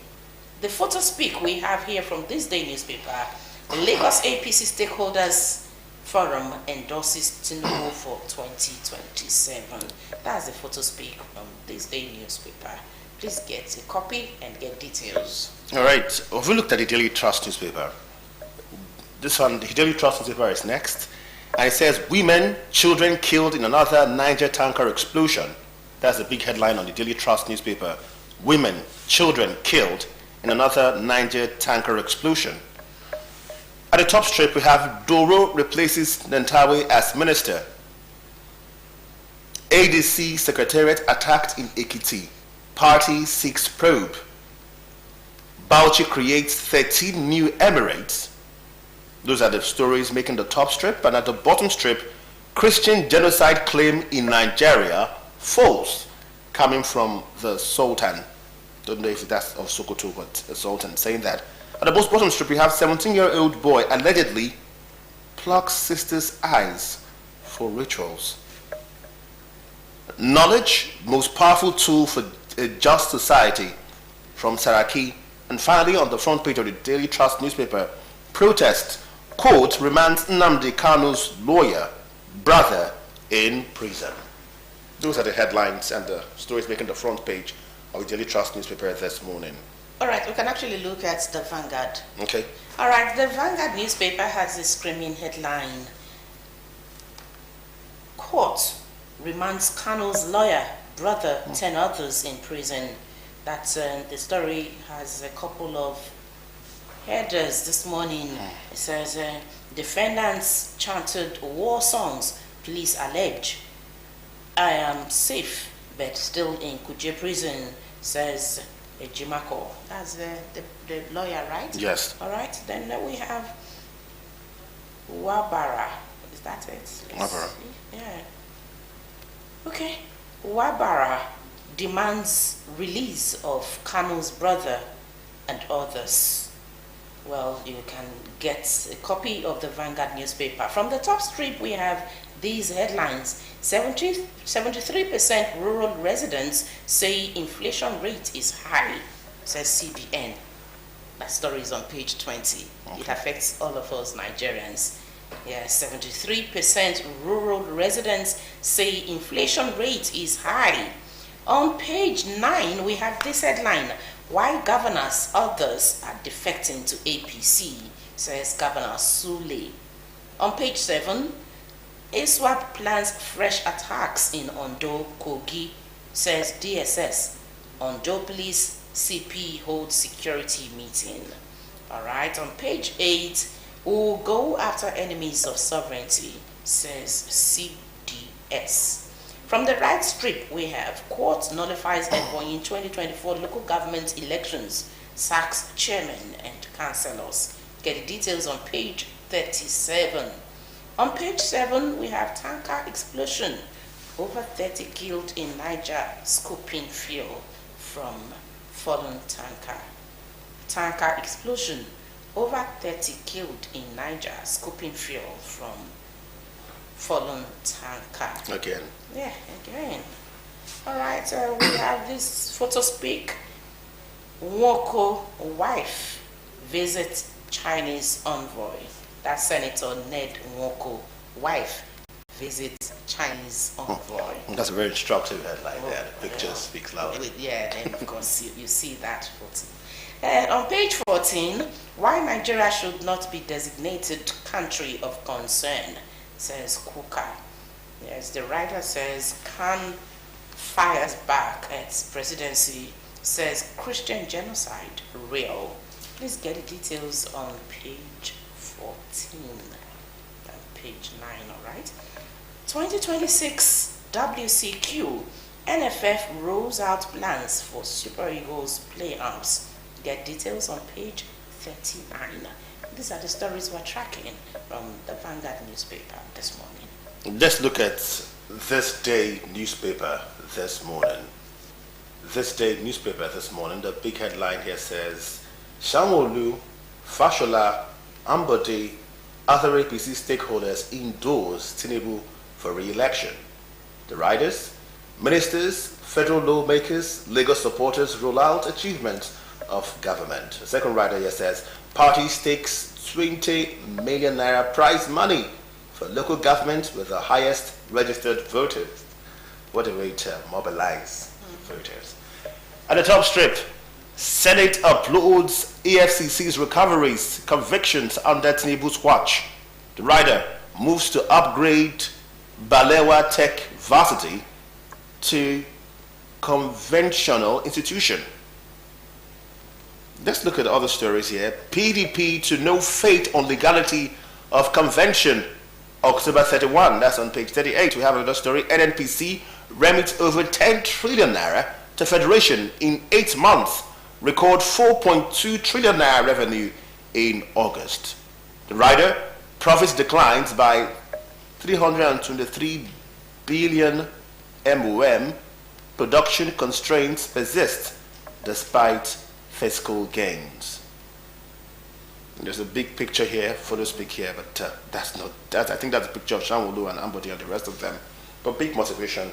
The photo speak we have here from This Day newspaper. The Lagos APC Stakeholders Forum endorses Tinubu for 2027. That's the photo speak from This Day newspaper. Please get a copy and get details. All right. Have we looked at the Daily Trust newspaper? This one, the Daily Trust newspaper is next. And it says, women, children killed in another Niger tanker explosion. That's the big headline on the Daily Trust newspaper. Women, children killed in another Niger tanker explosion. At the top strip, we have Doro replaces Nentawe as minister. ADC secretariat attacked in Ekiti. Party seeks probe. Bauchi creates 13 new emirates. Those are the stories making the top strip. And at the bottom strip, Christian genocide claim in Nigeria false, coming from the Sultan. Don't know if that's of Sokoto, but the Sultan saying that. At the bottom strip, we have 17-year-old boy allegedly plucks sister's eyes for rituals. Knowledge, most powerful tool for a just society, from Saraki. And finally, on the front page of the Daily Trust newspaper, protest. Court remands Nnamdi Kanu's lawyer, brother, in prison. Those are the headlines and the stories making the front page of the Daily Trust newspaper this morning. All right, we can actually look at the Vanguard. Okay. All right, the Vanguard newspaper has a screaming headline. Court remands Kanu's lawyer, brother, 10 others in prison. That's the story has a couple of headers this morning. It says, defendants chanted war songs. Police allege, I am safe, but still in Kuje prison, says Ejimako. That's the lawyer, right? Yes. All right. Then we have Wabara. That's it. Wabara. Yeah. Okay. Wabara demands release of Kanu's brother and others. Well, you can get a copy of the Vanguard newspaper. From the top strip, we have these headlines. 73% rural residents say inflation rate is high, says CBN. That story is on page 20. Okay. It affects all of us Nigerians. Yeah, 73% rural residents say inflation rate is high. On page 9, we have this headline: why governors, others are defecting to APC, says Governor Sule. On page 7, ISWAP plans fresh attacks in Ondo, Kogi, says DSS. Ondo Police CP holds security meeting. All right, on page 8, we'll go after enemies of sovereignty, says CDS. From the right strip, we have court nullifies Ebonyi 2024 local government elections, sacks chairman and councillors. Get the details on page 37. On page 7, we have tanker explosion. Over 30 killed in Niger, scooping fuel from fallen tanker. Tanker explosion. Over 30 killed in Niger, scooping fuel from fallen tanker. Again. Yeah, again. All right, we have this photo speak. Nwoko wife visits Chinese envoy. That's Senator Ned Nwoko wife visits Chinese envoy. That's a very instructive headline there. The picture speaks loud. Yeah, then of course you see that photo. On page 14, why Nigeria should not be designated country of concern, says Kuka. Yes, the writer says Khan fires back at presidency, says Christian genocide real. Please get the details on page 14 and page 9, all right? 2026 WCQ, NFF rolls out plans for Super Eagles playoffs. Get details on page 39. These are the stories we're tracking from the Vanguard newspaper this morning. Let's look at This Day newspaper this morning. This Day newspaper this morning, the big headline here says, Sanwo-Olu, Fashola, Ambode, other APC stakeholders endorse Tinubu for re-election. The riders, ministers, federal lawmakers, Lagos supporters roll out achievements of government. The second rider here says, party stakes 20 million naira prize money for local government with the highest registered voters. What a way to mobilize voters. At the top strip, Senate uploads EFCC's recoveries, convictions under Tinubu's watch. The rider moves to upgrade Balewa Tech Varsity to conventional institution. Let's look at other stories here. PDP to no fate on legality of convention. October 31, that's on page 38. We have another story. NNPC remits over 10 trillion naira to Federation in 8 months. Record 4.2 trillion naira revenue in August. The rider, profits declines by 323 billion MOM. Production constraints persist despite fiscal gains. There's a big picture here, photo speak here, but that's not that. I think that's a picture of Sanwo-Olu and Ambode and the rest of them. But big motivation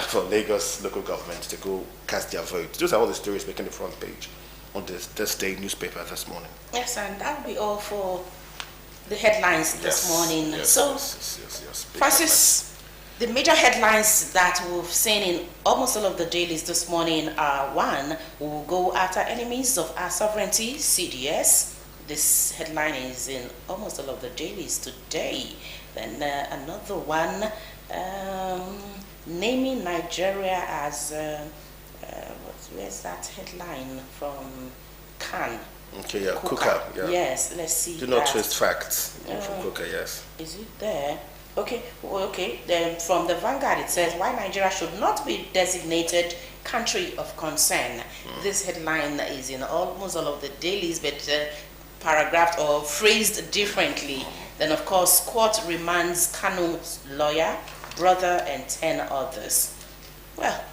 for Lagos local government to go cast their vote. Those are all the stories making the front page on this day newspaper this morning. Yes, and that will be all for the headlines this morning. Yes, yes. Francis, the major headlines that we've seen in almost all of the dailies this morning are: one, we will go after enemies of our sovereignty, CDS. This headline is in almost all of the dailies today. Then another one, naming Nigeria as, where's that headline from Khan? Okay, yeah, Kuka. Yeah. Yes, let's see. Do not twist facts from Kuka, yes. Is it there? Okay, well, okay. Then from the Vanguard it says, why Nigeria should not be designated country of concern. This headline is in almost all of the dailies, but paragraphed or phrased differently. Then, of course, court remands Kanu's lawyer, brother, and 10 others. Well,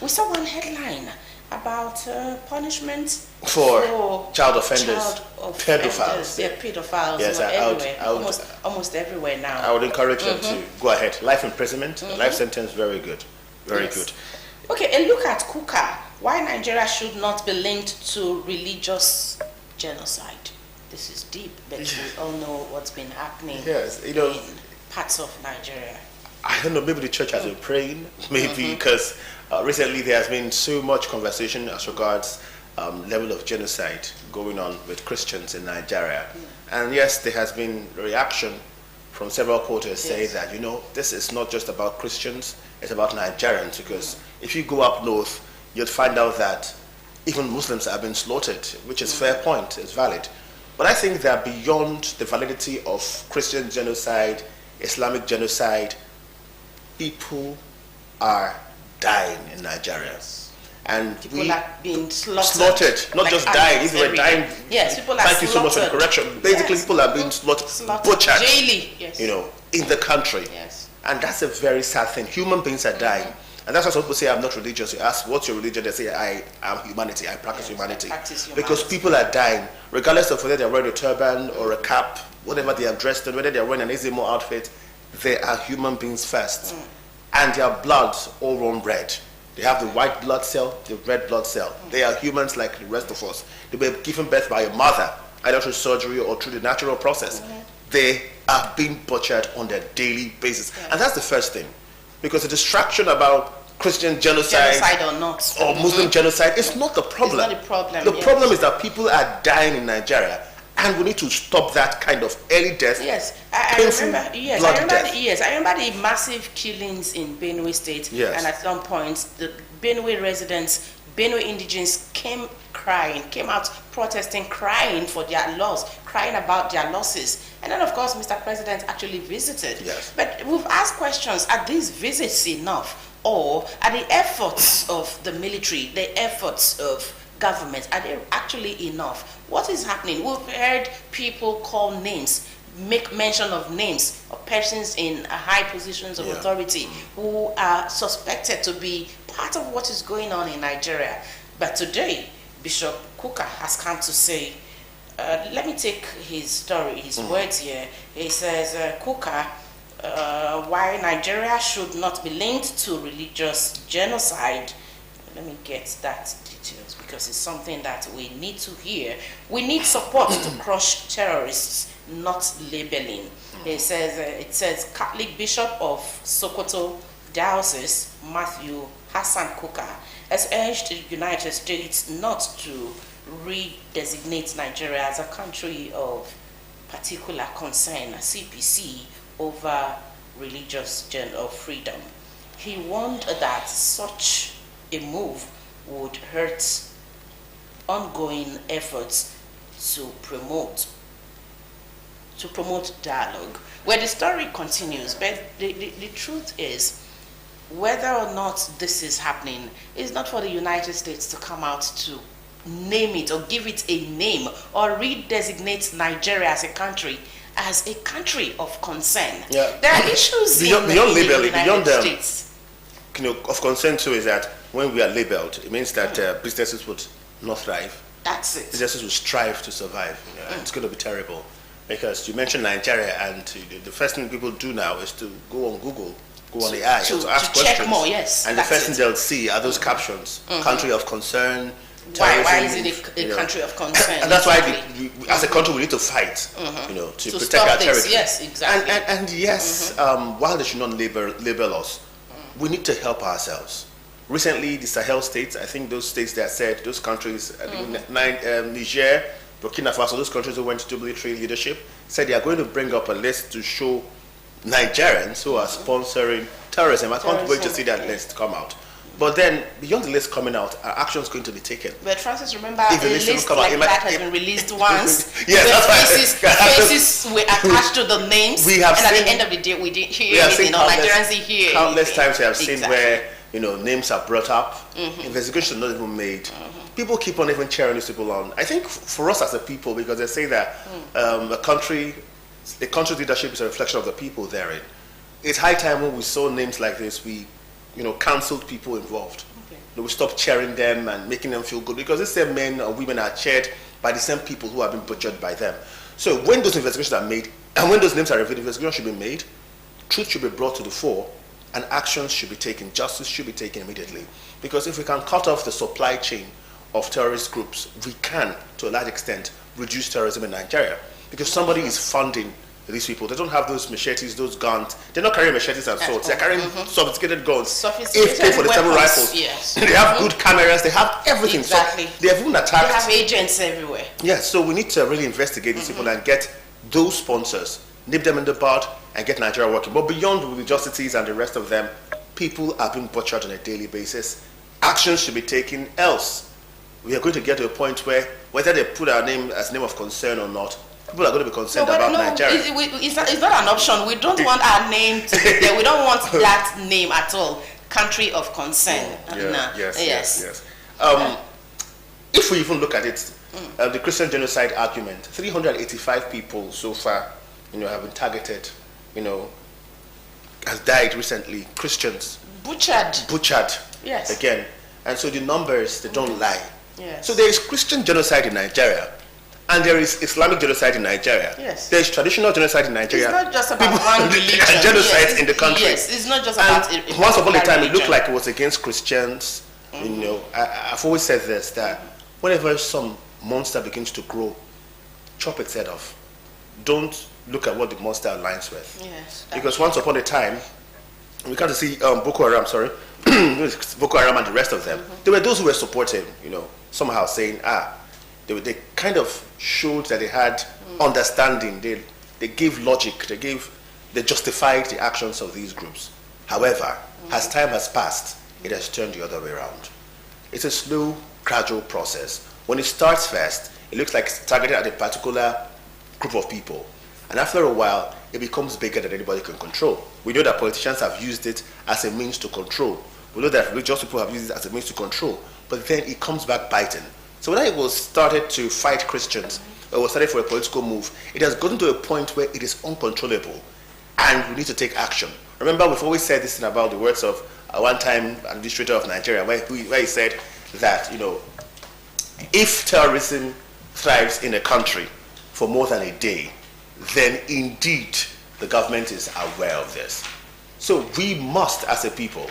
we saw one headline about punishment for child offenders, pedophiles. Yeah, pedophiles. Yes, almost everywhere now. I would encourage them to go ahead. Life imprisonment, life sentence, very good. Very good. Okay, and look at Kuka. Why Nigeria should not be linked to religious genocide. This is deep, but we all know what's been happening in parts of Nigeria. I don't know, maybe the church has been praying, maybe because recently there has been so much conversation as regards level of genocide going on with Christians in Nigeria. And yes, there has been a reaction from several quarters saying that, this is not just about Christians, it's about Nigerians, because if you go up north, you'd find out that even Muslims have been slaughtered, which is fair point, it's valid. But I think that beyond the validity of Christian genocide, Islamic genocide, people are dying in Nigeria. And people are being slaughtered. Not like just dying, if they were dying. Yes, people are Thank you so much for the correction. Basically, people are being slaughtered, butchered, in the country. Yes. And that's a very sad thing. Human beings are dying. And that's why some people say, I'm not religious. You ask, what's your religion? They say, I am humanity. I practice humanity. Because people are dying, regardless of whether they're wearing a turban or a cap, whatever they are dressed in, whether they're wearing an Ezimo outfit, they are human beings first. And their blood all run red. They have the white blood cell, the red blood cell. They are humans like the rest of us. They were given birth by a mother, either through surgery or through the natural process. They are being butchered on a daily basis. And that's the first thing. Because the distraction about Christian genocide or not, or Muslim genocide is not the problem. It's not the problem. The problem is that people are dying in Nigeria, and we need to stop that kind of early death. Yes, I remember the massive killings in Benue State, and at some point the Benue residents, Benue indigents came out protesting, crying for their loss, crying about their losses. And then, of course, Mr. President actually visited. Yes. But we've asked questions, are these visits enough? Or are the efforts of the military, the efforts of government, are they actually enough? What is happening? We've heard people call names, make mention of names of persons in high positions of authority who are suspected to be part of what is going on in Nigeria. But today, Bishop Kuka has come to say, let me take his story, his words here. He says, Kuka, why Nigeria should not be linked to religious genocide. Let me get that details because it's something that we need to hear. We need support to crush terrorists, not labeling. It says Catholic Bishop of Sokoto Diocese, Matthew Hassan Kuka, has urged the United States not to redesignate Nigeria as a country of particular concern, a CPC, over religious freedom. He warned that such a move would hurt ongoing efforts to promote dialogue. Where the story continues, but the truth is, whether or not this is happening is not for the United States to come out to name it or give it a name or redesignate Nigeria as a country of concern. Yeah. There are issues beyond labeling, beyond States. Of concern too is that when we are labeled, it means that businesses would not thrive. That's it. Businesses will strive to survive. It's going to be terrible because you mentioned Nigeria, and the first thing people do now is to go on Google, go on AI, to ask questions. Check more. Yes, and the first thing they'll see are those captions: country of concern. Why is it a country of concern? And that's why as a country we need to fight, to protect our territory. Yes, exactly. And yes, while they should not label us, we need to help ourselves. Recently, the Sahel states, I think those states that said, those countries, Niger, Burkina Faso, those countries who went to military leadership, said they are going to bring up a list to show Nigerians who are sponsoring terrorism. I can't wait to see that list come out. But then, beyond the list coming out, are actions going to be taken? But Francis, remember, a list like that has been released once. Yes, faces were attached to the names. We have and at the end of the day, we didn't hear anything. Nigerians didn't hear countless times we have seen where names are brought up, investigations are not even made. People keep on even cheering these people on. I think for us as a people, because they say that a country the country's leadership is a reflection of the people therein. It's high time when we saw names like this, we, cancelled people involved. Okay. We stopped cheering them and making them feel good, because these same men or women are cheered by the same people who have been butchered by them. So when those investigations are made, and when those names are revealed, investigations should be made, truth should be brought to the fore, and actions should be taken, justice should be taken immediately. Because if we can cut off the supply chain of terrorist groups, we can, to a large extent, reduce terrorism in Nigeria. Because somebody is funding these people. They don't have those machetes, those guns. They're not carrying machetes and swords. They're carrying sophisticated guns. Sophisticated for the seven rifles. Yes. They have good cameras. They have everything. Exactly. So they have even attacked. They have agents everywhere. Yes. So we need to really investigate these people and get those sponsors, nip them in the bud, and get Nigeria working. But beyond the religiosities and the rest of them, people are being butchered on a daily basis. Actions should be taken, else we are going to get to a point where, whether they put our name as name of concern or not, people are going to be concerned about Nigeria. It's not an option. We don't want our name to be there. We don't want that name at all. Country of concern. Yes. If we even look at it, the Christian genocide argument, 385 people so far, have been targeted, has died recently. Christians. Butchered. Yes. Again. And so the numbers, they don't lie. Yes. So there is Christian genocide in Nigeria, and there is Islamic genocide in Nigeria. Yes. There is traditional genocide in Nigeria. It's not just about one religion. And genocide in the country. Yes, it's not just about once upon a time, it looked like it was against Christians. I've always said this, that whenever some monster begins to grow, chop its head off. Don't look at what the monster aligns with. Yes. Because once upon a time, we got to see Boko Haram, Boko Haram and the rest of them. There were those who were supporting, somehow saying, they kind of showed that they had understanding. They gave logic. They justified the actions of these groups. However, as time has passed, it has turned the other way around. It's a slow, gradual process. When it starts first, it looks like it's targeted at a particular group of people. And after a while, it becomes bigger than anybody can control. We know that politicians have used it as a means to control. We know that religious people have used it as a means to control. But then it comes back biting. So when it was started to fight Christians, or was started for a political move, it has gotten to a point where it is uncontrollable. And we need to take action. Remember, we've always said this thing about the words of a one-time administrator of Nigeria, where he said that, if terrorism thrives in a country for more than a day, then indeed the government is aware of this. So we must, as a people,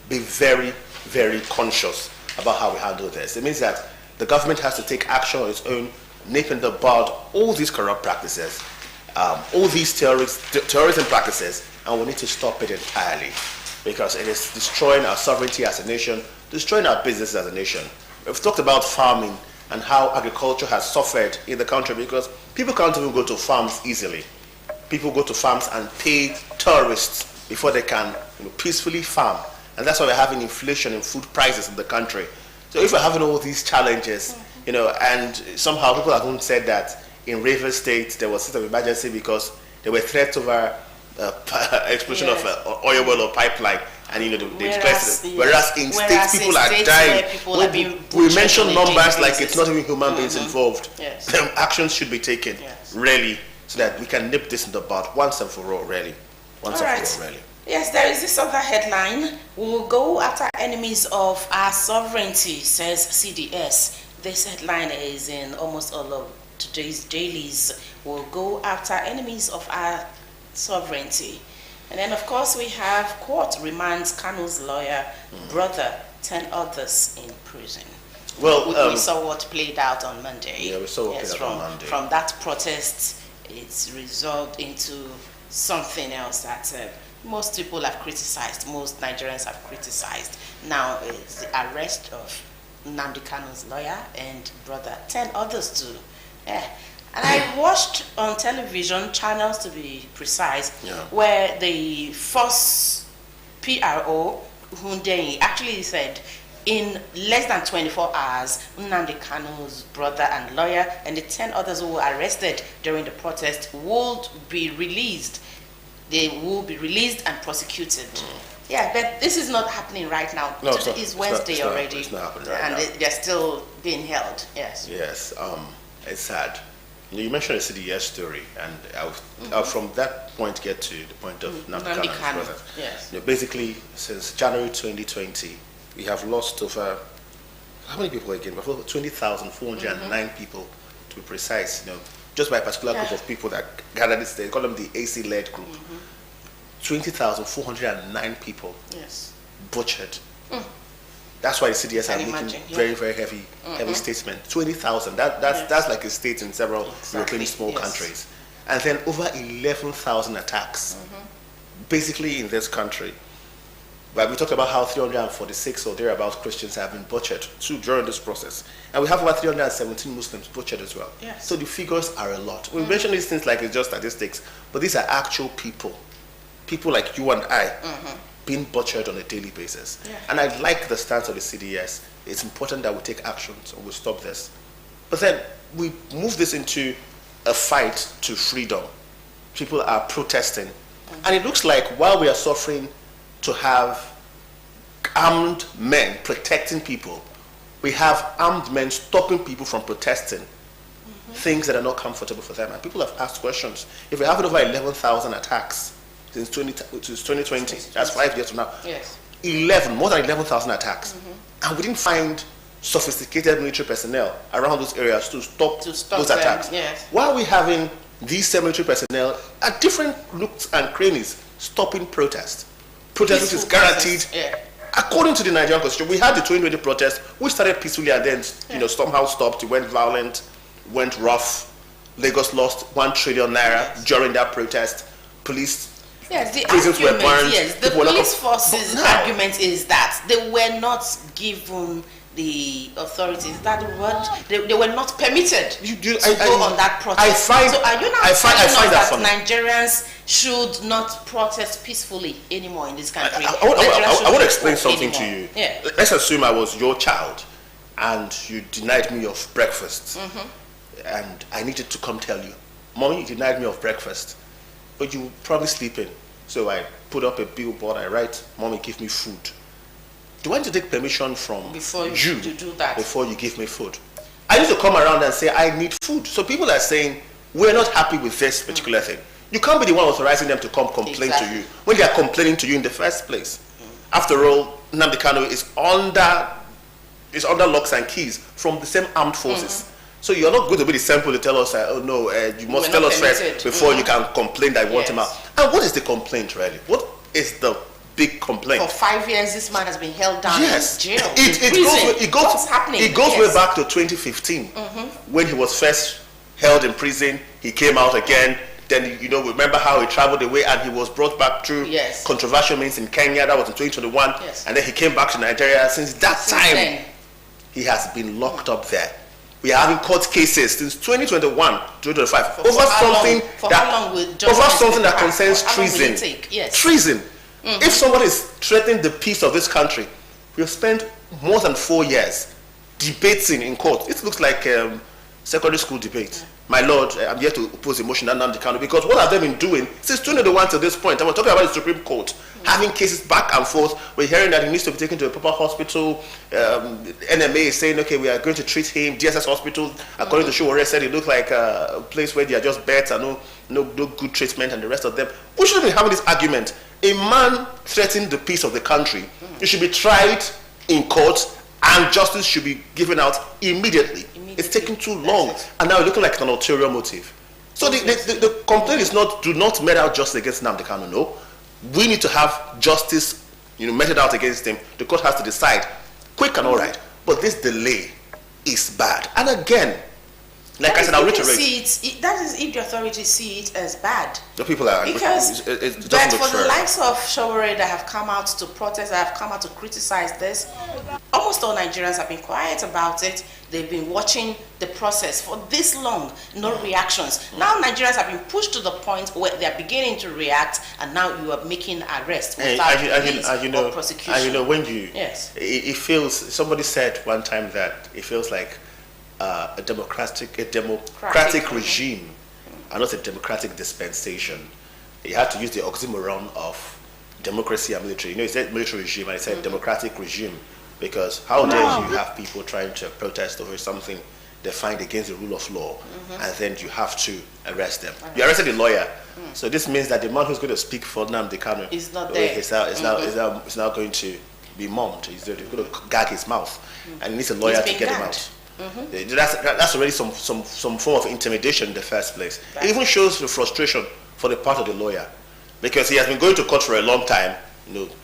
be very, very conscious about how we handle this. It means that the government has to take action on its own, nip in the bud all these corrupt practices, all these terrorism practices, and we need to stop it entirely, because it is destroying our sovereignty as a nation, destroying our business as a nation. We've talked about farming and how agriculture has suffered in the country because people can't even go to farms easily. People go to farms and pay tourists before they can peacefully farm. And that's why we're having inflation in food prices in the country. So if we're having all these challenges, and somehow people have even said that in Rivers State there was a state of emergency because there were threats over explosion of oil well or pipeline, and whereas in states people are dying. We mention numbers like it's not even human beings involved. Yes. Actions should be taken, really, so that we can nip this in the bud once and for all, really. Yes, there is this other headline. We will go after enemies of our sovereignty, says CDS. This headline is in almost all of today's dailies. We'll go after enemies of our sovereignty. And then, of course, we have court remands Kanu's lawyer, brother, 10 others in prison. Well, we saw what played out on Monday. Yeah, we saw what played out on Monday. From that protest, it's resolved into something else that most people have criticized, most Nigerians have criticized. Now it's the arrest of Nnamdi Kanu's lawyer and brother, 10 others too. Yeah. And I watched on television, channels to be precise, where the first PRO, Hundeyi, actually said in less than 24 hours, Nnamdi Kanu's brother and lawyer and the 10 others who were arrested during the protest will be released. They will be released and prosecuted. Yeah, but this is not happening right now. No, it's Wednesday already. It's not happening right and now. they're still being held. Yes. Yes. It's sad. You mentioned a CDS story, and I'll from that point get to the point of Nnamdi Kanu. Yes. Basically, since January 2020, we have lost over, how many people again? Over 20,409 people, to be precise, just by a particular group of people that gathered this, they call them the AC-led group. 20,409 people butchered. That's why the CDS are making very, very heavy statement. 20,000. That's like a state in several European small countries. And then over 11,000 attacks, basically in this country. But we talked about how 346 or thereabouts Christians have been butchered too during this process. And we have over 317 Muslims butchered as well. Yes. So the figures are a lot. We mention these things like it's just statistics, but these are actual people. People like you and I. Being butchered on a daily basis. Yeah. And I like the stance of the CDS. It's important that we take action so we stop this. But then we move this into a fight to freedom. People are protesting. And it looks like while we are suffering to have armed men protecting people, we have armed men stopping people from protesting things that are not comfortable for them. And people have asked questions. If we have over 11,000 attacks, since 2020, that's 5 years from now. Yes. More than 11,000 attacks. And we didn't find sophisticated military personnel around those areas to stop those attacks. Yes. Why are we having these same military personnel at different nooks and crannies stopping protest? Protest which is guaranteed. According to the Nigerian Constitution, we had the 2020 protest, which started peacefully and then somehow stopped. It went violent, went rough. Lagos lost 1 trillion naira during that protest. Police Yes, the prisons were burned. Yes, the police forces argument is that they were not given the authorities that they were not permitted to go on that protest. So are you now telling us that Nigerians should not protest peacefully anymore in this country? I want to explain something to you. Yeah. Let's assume I was your child and you denied me of breakfast. And I needed to come tell you, Mommy, you denied me of breakfast. But you probably sleeping. So I put up a billboard, I write, Mommy, give me food. Do I need to take permission from before you do that? Before you give me food? I need to come around and say, I need food. So people are saying, we're not happy with this particular thing. You can't be the one authorizing them to come complain to you when they are complaining to you in the first place. After all, Nnamdi Kanu is under locks and keys from the same armed forces. So you're not going to be the sample to tell us, oh no, you must tell us first before you can complain that you want him out. And what is the complaint really? What is the big complaint? For 5 years, this man has been held down in jail. It goes way back to 2015 when he was first held in prison. He came out again. Then, remember how he traveled away and he was brought back through controversial means in Kenya. That was in 2021. And then he came back to Nigeria. Since that time, he has been locked up there. We are having court cases since 2021, 2025 over something that concerns treason. Treason. If somebody is threatening the peace of this country, we have spent more than 4 years debating in court. It looks like secondary school debate. My Lord, I'm here to oppose a motion that Nnamdi Kanu, because what have they been doing since 2021 to this point? And we're talking about the Supreme Court having cases back and forth. We're hearing that he needs to be taken to a proper hospital. NMA is saying, okay, we are going to treat him. DSS hospital, according to Showore, said it looked like a place where they are just beds and no good treatment and the rest of them. We shouldn't be having this argument. A man threatening the peace of the country, he should be tried in court and justice should be given out immediately. It's taking too long, and now it's looking like an ulterior motive. So the complaint is not, do not mete out justice against Nnamdi Kanu. No, we need to have justice, meted out against him. The court has to decide, quick and all right. But this delay is bad. And again, like I said, I'll reiterate. That is if the authorities see it as bad. The people are because but for the likes of Showore that have come out to protest, that have come out to criticize this, almost all Nigerians have been quiet about it. They've been watching the process for this long, no reactions. Now Nigerians have been pushed to the point where they are beginning to react, and now you are making arrests without police or prosecution. And when you, it feels. Somebody said one time that it feels like a democratic regime, and not a democratic dispensation. He had to use the oxymoron of democracy and military. He said military regime, and he said democratic regime. Because how dare you have people trying to protest over something they find against the rule of law, and then you have to arrest them. You arrested a lawyer, so this means that the man who's going to speak for Nnamdi Kanu is not there. Is now going to be mummed. He's going to gag his mouth, and he needs a lawyer to get him out. That's already some form of intimidation in the first place. It even shows the frustration for the part of the lawyer, because he has been going to court for a long time,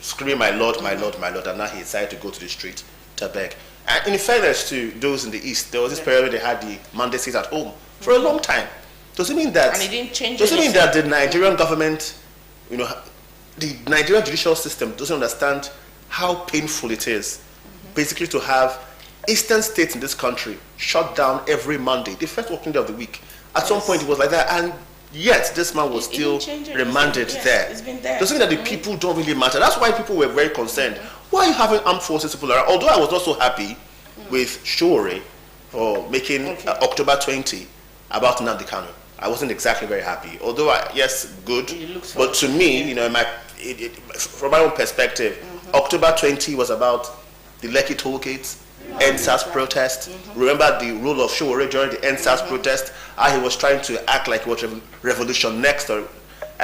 screaming my lord, my lord, my lord, and now he decided to go to the street to beg. And in fairness to those in the East, there was this period where they had the mandate sit at home for a long time. Does it mean that? And it didn't change. Does it mean that the Nigerian government, the Nigerian judicial system doesn't understand how painful it is, basically, to have eastern states in this country shut down every Monday, the first working day of the week? At some point, it was like that, and yet this man was still remanded there. It's been there. Doesn't mean that the people don't really matter. That's why people were very concerned. Why are you having armed forces people around? Although I was not so happy with Sowore for making October 20 about Nnamdi Kanu. I wasn't exactly very happy. Although, yes, good. But to me, from my own perspective, October 20 was about the Lekki toll gates, NSAS protest. Remember the role of Sowore during the NSAS protest? How he was trying to act like what revolution next, and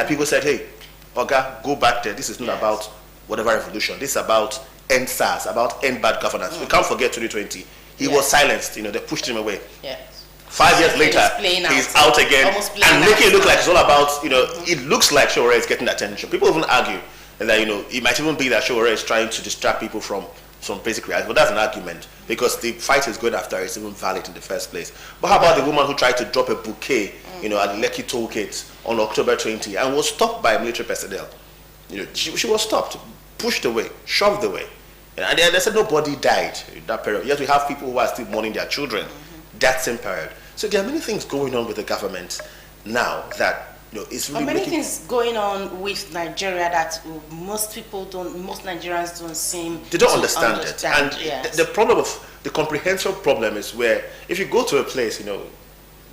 people said, "Hey, Oga, go back there. This is not about whatever revolution. This is about NSAS, about end bad governance." We can't forget 2020. He was silenced. They pushed him away. 5 years later, he's out again and making it look like it's all about. It looks like Sowore is getting attention. People even argue that it might even be that Sowore is trying to distract people from some basic reality. But that's an argument, because the fight is going after is even valid in the first place. But how about the woman who tried to drop a bouquet, at the Lekki toll gate on October 20 and was stopped by military personnel? She was stopped, pushed away, shoved away. And they said nobody died in that period. Yet we have people who are still mourning their children that same period. So there are many things going on with the government now that it's really many things going on with Nigeria that most Nigerians don't seem they don't understand it. And the problem of the comprehensive problem is where if you go to a place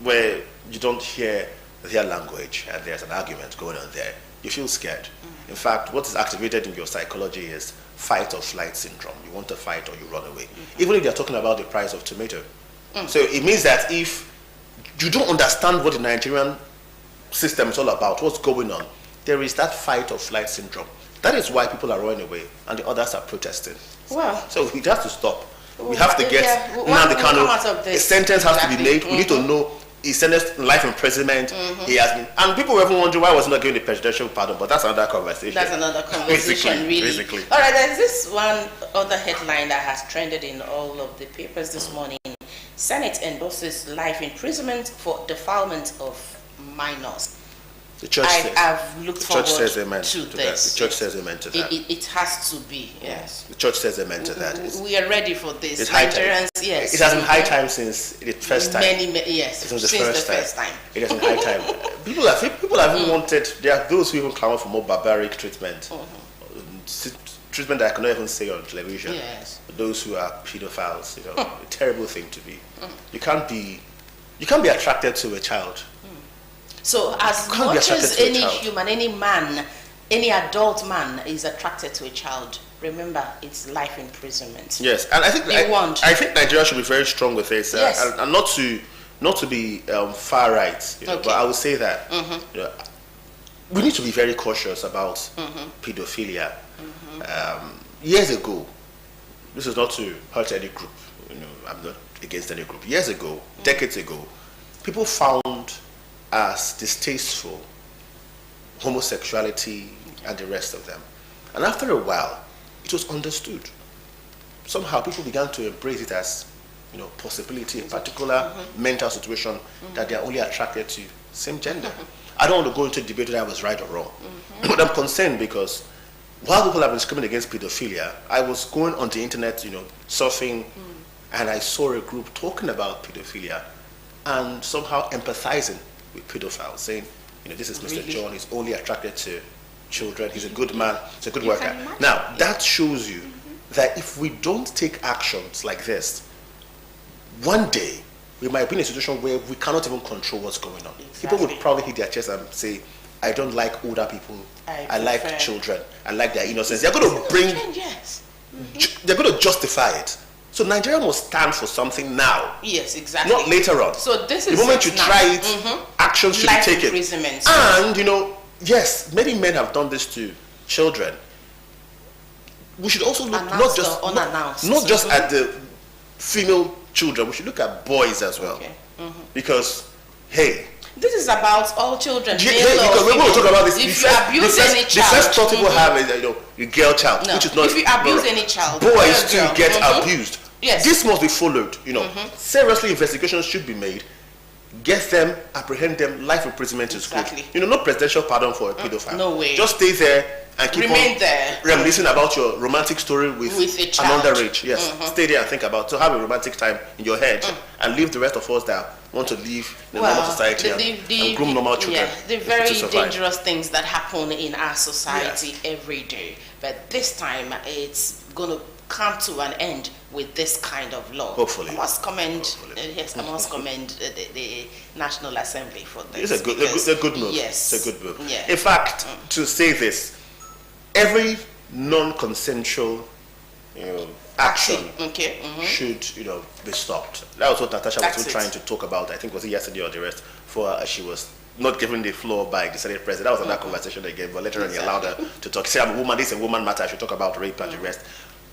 where you don't hear their language and there's an argument going on there, you feel scared. In fact, what is activated in your psychology is fight or flight syndrome. You want to fight or you run away. Even if they're talking about the price of tomato. So it means that if you don't understand what the Nigerian system is all about, what's going on, there is that fight or flight syndrome. That is why people are running away and the others are protesting. So it has to stop. We have to get Nnamdi Kanu. A sentence has to be made. We need to know he's sentenced life imprisonment. He has been, and people were even wondering why was he not given the presidential pardon, but that's another conversation. That's another conversation, basically. All right, there's this one other headline that has trended in all of the papers this morning. Senate endorses life imprisonment for defilement of minors. The church I've looked forward to this. The church says amen to that. It has to be, yes. The church says amen to that. We are ready for this. It's high time. Yes. It has been high time since the first time. Yes. Since the first time. It has been high time. People have even wanted. There are those who even clamor for more barbaric treatment. Treatment that I cannot even say on television. Yes. Those who are pedophiles, a terrible thing to be. You can't be attracted to a child. So as much as any human, any man, any adult man is attracted to a child, remember it's life imprisonment. Yes, and I think I think Nigeria should be very strong with this, and not to be far right, but I would say that we need to be very cautious about pedophilia. Years ago, this is not to hurt any group. I'm not against any group. Years ago, decades ago, people found as distasteful homosexuality and the rest of them. And after a while, it was understood. Somehow people began to embrace it as possibility, a particular mental situation that they are only attracted to same gender. I don't want to go into a debate whether I was right or wrong. But I'm concerned because while people have been screaming against pedophilia, I was going on the internet, surfing, and I saw a group talking about pedophilia and somehow empathizing with pedophiles, saying, this is Mr. John, he's only attracted to children, he's a good man, he's a good worker. Now, that shows you that if we don't take actions like this, one day we might be in a situation where we cannot even control what's going on. People would probably hit their chest and say, I don't like older people, I like children, I like their innocence. They're going to bring, they're going to justify it. So Nigeria must stand for something now. Yes, exactly. Not later on. So this is the moment you now. try it, action should Life be taken. imprisonment. And yes, many men have done this to children. We should also look not just at the female children. We should look at boys as well. Okay. Because hey, this is about all children. Because we're going to talk about this. If you abuse any child, the first thought people have is a girl child, which is not. If you abuse any child, boys too get abused. Yes. This must be followed. Seriously, investigations should be made. Get them, apprehend them, life imprisonment is good. No presidential pardon for a pedophile. No way. Just stay there and keep Remain there. Reminiscing about your romantic story with a child. An underage. Yes. Stay there and think about. So have a romantic time in your head and leave the rest of us that want to live in a normal society and groom normal children. Yeah, the very dangerous things that happen in our society every day. But this time it's going to come to an end with this kind of law. Hopefully. I must commend the National Assembly for this. It's a good move. Yes. It's a good move. Yeah. In fact, to say this, every non-consensual action should be stopped. That was what Natasha was trying to talk about. I think was it yesterday or the rest for she was not given the floor by the Senate President. That was another conversation again, but later on he allowed her to talk. Say I'm a woman, this is a woman matter, I should talk about rape and the rest.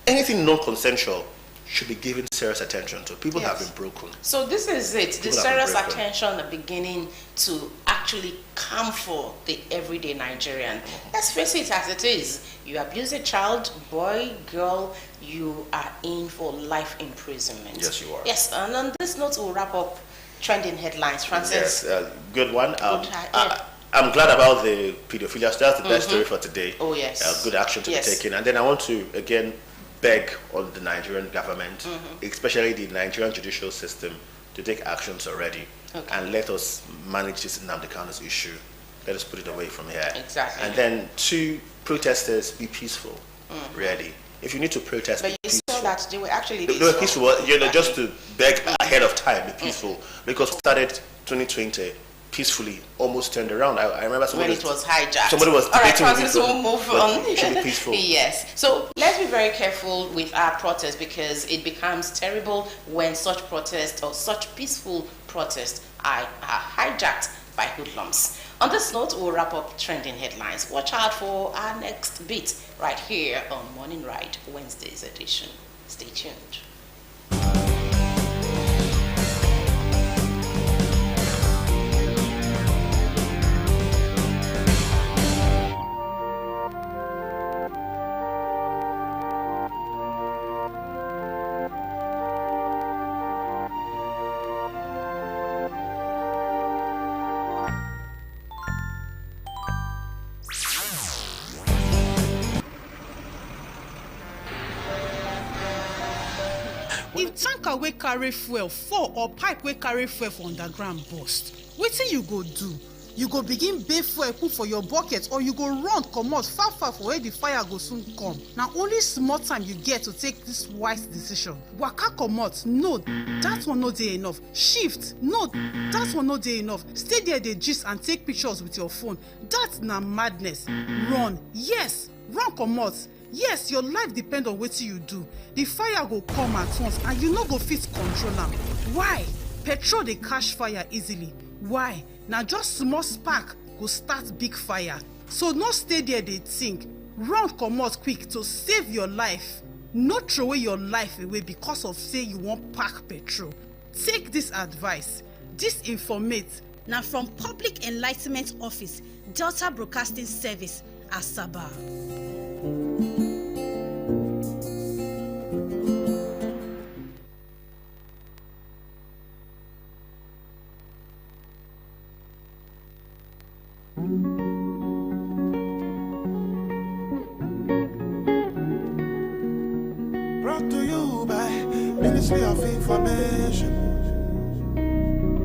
Anything non-consensual should be given serious attention to. People have been broken. So this is it. The serious attention are beginning to actually come for the everyday Nigerian. Let's face it as it is. You abuse a child, boy, girl, you are in for life imprisonment. Yes, you are. Yes, and on this note, we'll wrap up trending headlines. Francis? Yes, good one. I'm glad about the pedophilia. So that's the best story for today. Oh, yes. Good action to be taken. And then I want to, again, beg on the Nigerian government, especially the Nigerian judicial system, to take actions already and let us manage this Nnamdi Kanu's issue. Let us put it away from here. Exactly. And then to protesters, be peaceful, really. If you need to protest, but you saw that they were actually peaceful. They were peaceful. Just to beg ahead of time, be peaceful. Because we started 2020 peacefully, almost turned around. I remember somebody when it was hijacked. Somebody was debating with me. We'll move on. It should be peaceful. Yes. So let's be very careful with our protests because it becomes terrible when such protests or such peaceful protests are hijacked by hoodlums. On this note, we'll wrap up trending headlines. Watch out for our next beat right here on Morning Ride, Wednesday's edition. Stay tuned. If tanker wey carry fuel fall or pipe wey carry fuel for underground burst, wetin you go do? You go begin bae fuel put for your bucket or you go run comot far for where the fire go soon come. Na only small time you get to take this wise decision. Waka comot, no, that one no dey enough. Shift, no, that one no dey enough. Stay there dey gist and take pictures with your phone. That na madness. Run, yes, run comot. Yes, your life depend on wetin you do. The fire go come at once and you no go fit control am. Why? Petrol dey catch fire easily. Why? Na just small spark go start big fire. So no stay there dey think. Run comot quick to save your life. No throway your life away because of say you wan pack petrol. Take this advice. This informate na from Public Enlightenment Office, Delta Broadcasting Service, Asaba. Brought to you by Ministry of Information.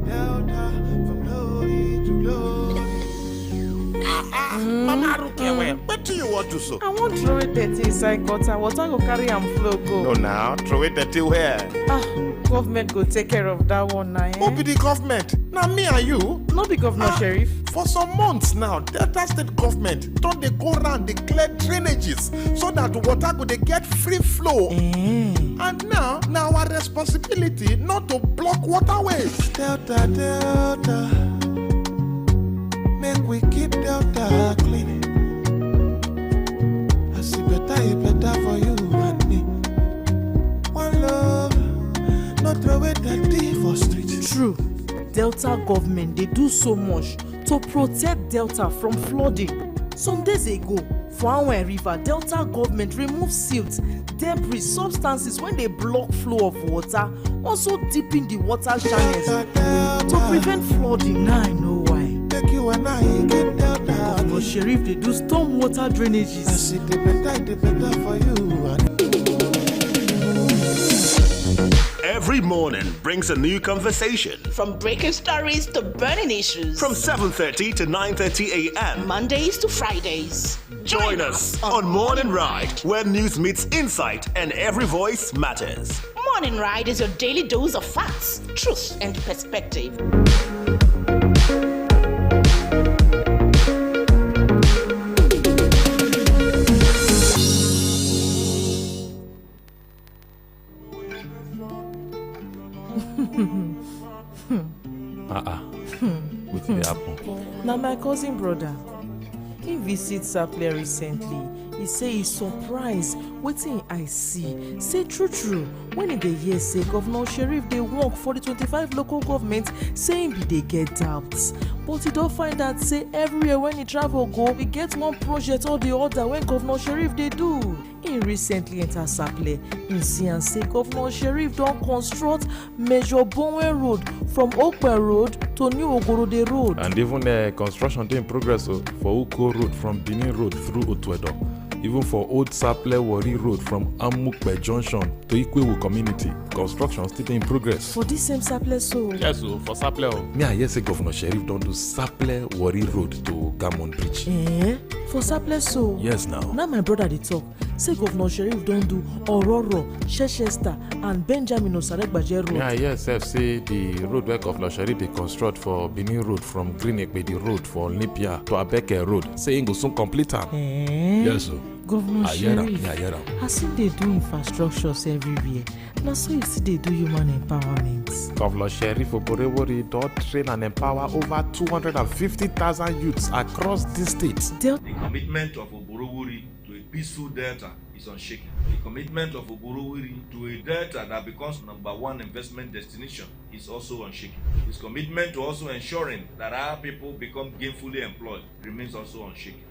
Delta from glory to glory. Mama Rukia, what do you want to so? I want throw it dirty inside gutter. Water go carry am flow go. No, now throw it dirty where? Government go take care of that one now. Who be the government? Now me and you? No be Governor Sheriff. For some months now, Delta State government don dey go round dey clear drainages so that water go dey get free flow. And now our responsibility not to block waterways. Delta, make we keep Delta clean. I see better, it better for you and me. One love, not throw it dirty for street. True, Delta government they do so much to protect Delta from flooding. Some days ago, for our river, Delta government remove silt, debris, substances when they block flow of water, also deepen the water channels to prevent flooding. Now I know why. Take you and I get Delta. Governor Sheriff they do storm water drainages. I see the better for you. Every morning brings a new conversation. From breaking stories to burning issues. From 7:30 to 9:30 a.m. Mondays to Fridays. Join us on Morning Ride, where news meets insight and every voice matters. Morning Ride is your daily dose of facts, truth, and perspective. Wetin dey happen? Now my cousin brother, he visit Saple recently. He say he surprised wetin I see. Say true when he dey hear say Governor Sheriff dey work for the 25 local government, say him be dey get doubts. But he don find out say everywhere when he travel go, he get one project or the other when Governor Sheriff dey do. He recently enter Saple. He see and say Governor Sheriff don construct Major Bowen Road from Okpe Road to New Ogorode Road. And even construction dey in progress for Uko Road from Benin Road through Otuedo. Even for Old Saple Wari Road from Amukpe Junction to Ikwewu Community, construction still in progress. For this same Saple so? Yes, for Saple. Me I hear say Governor Sheriff don do Saple Wari Road to Gamon Bridge. For Saple so? Yes now. Now my brother dey talk. Say Governor Sheriff don do Ororo, Chester and Benjamin Osaregbaje Road. Me I hear say the road where Governor Sheriff dey construct for Benin Road from Green Ekpedi Road for Lipia to Abeke Road, say him go soon complete am. Yes sir. Governor Sheriff, I hear am. as if they do infrastructures everywhere, now so you see they do human empowerment. Governor Sheriff Oborewori don train and empower over 250,000 youths across the state. The commitment of Oborewori to a peaceful Delta is unshaken. The commitment of Oborewori to a Delta that becomes #1 investment destination is also unshaken. His commitment to also ensuring that our people become gainfully employed remains also unshaken.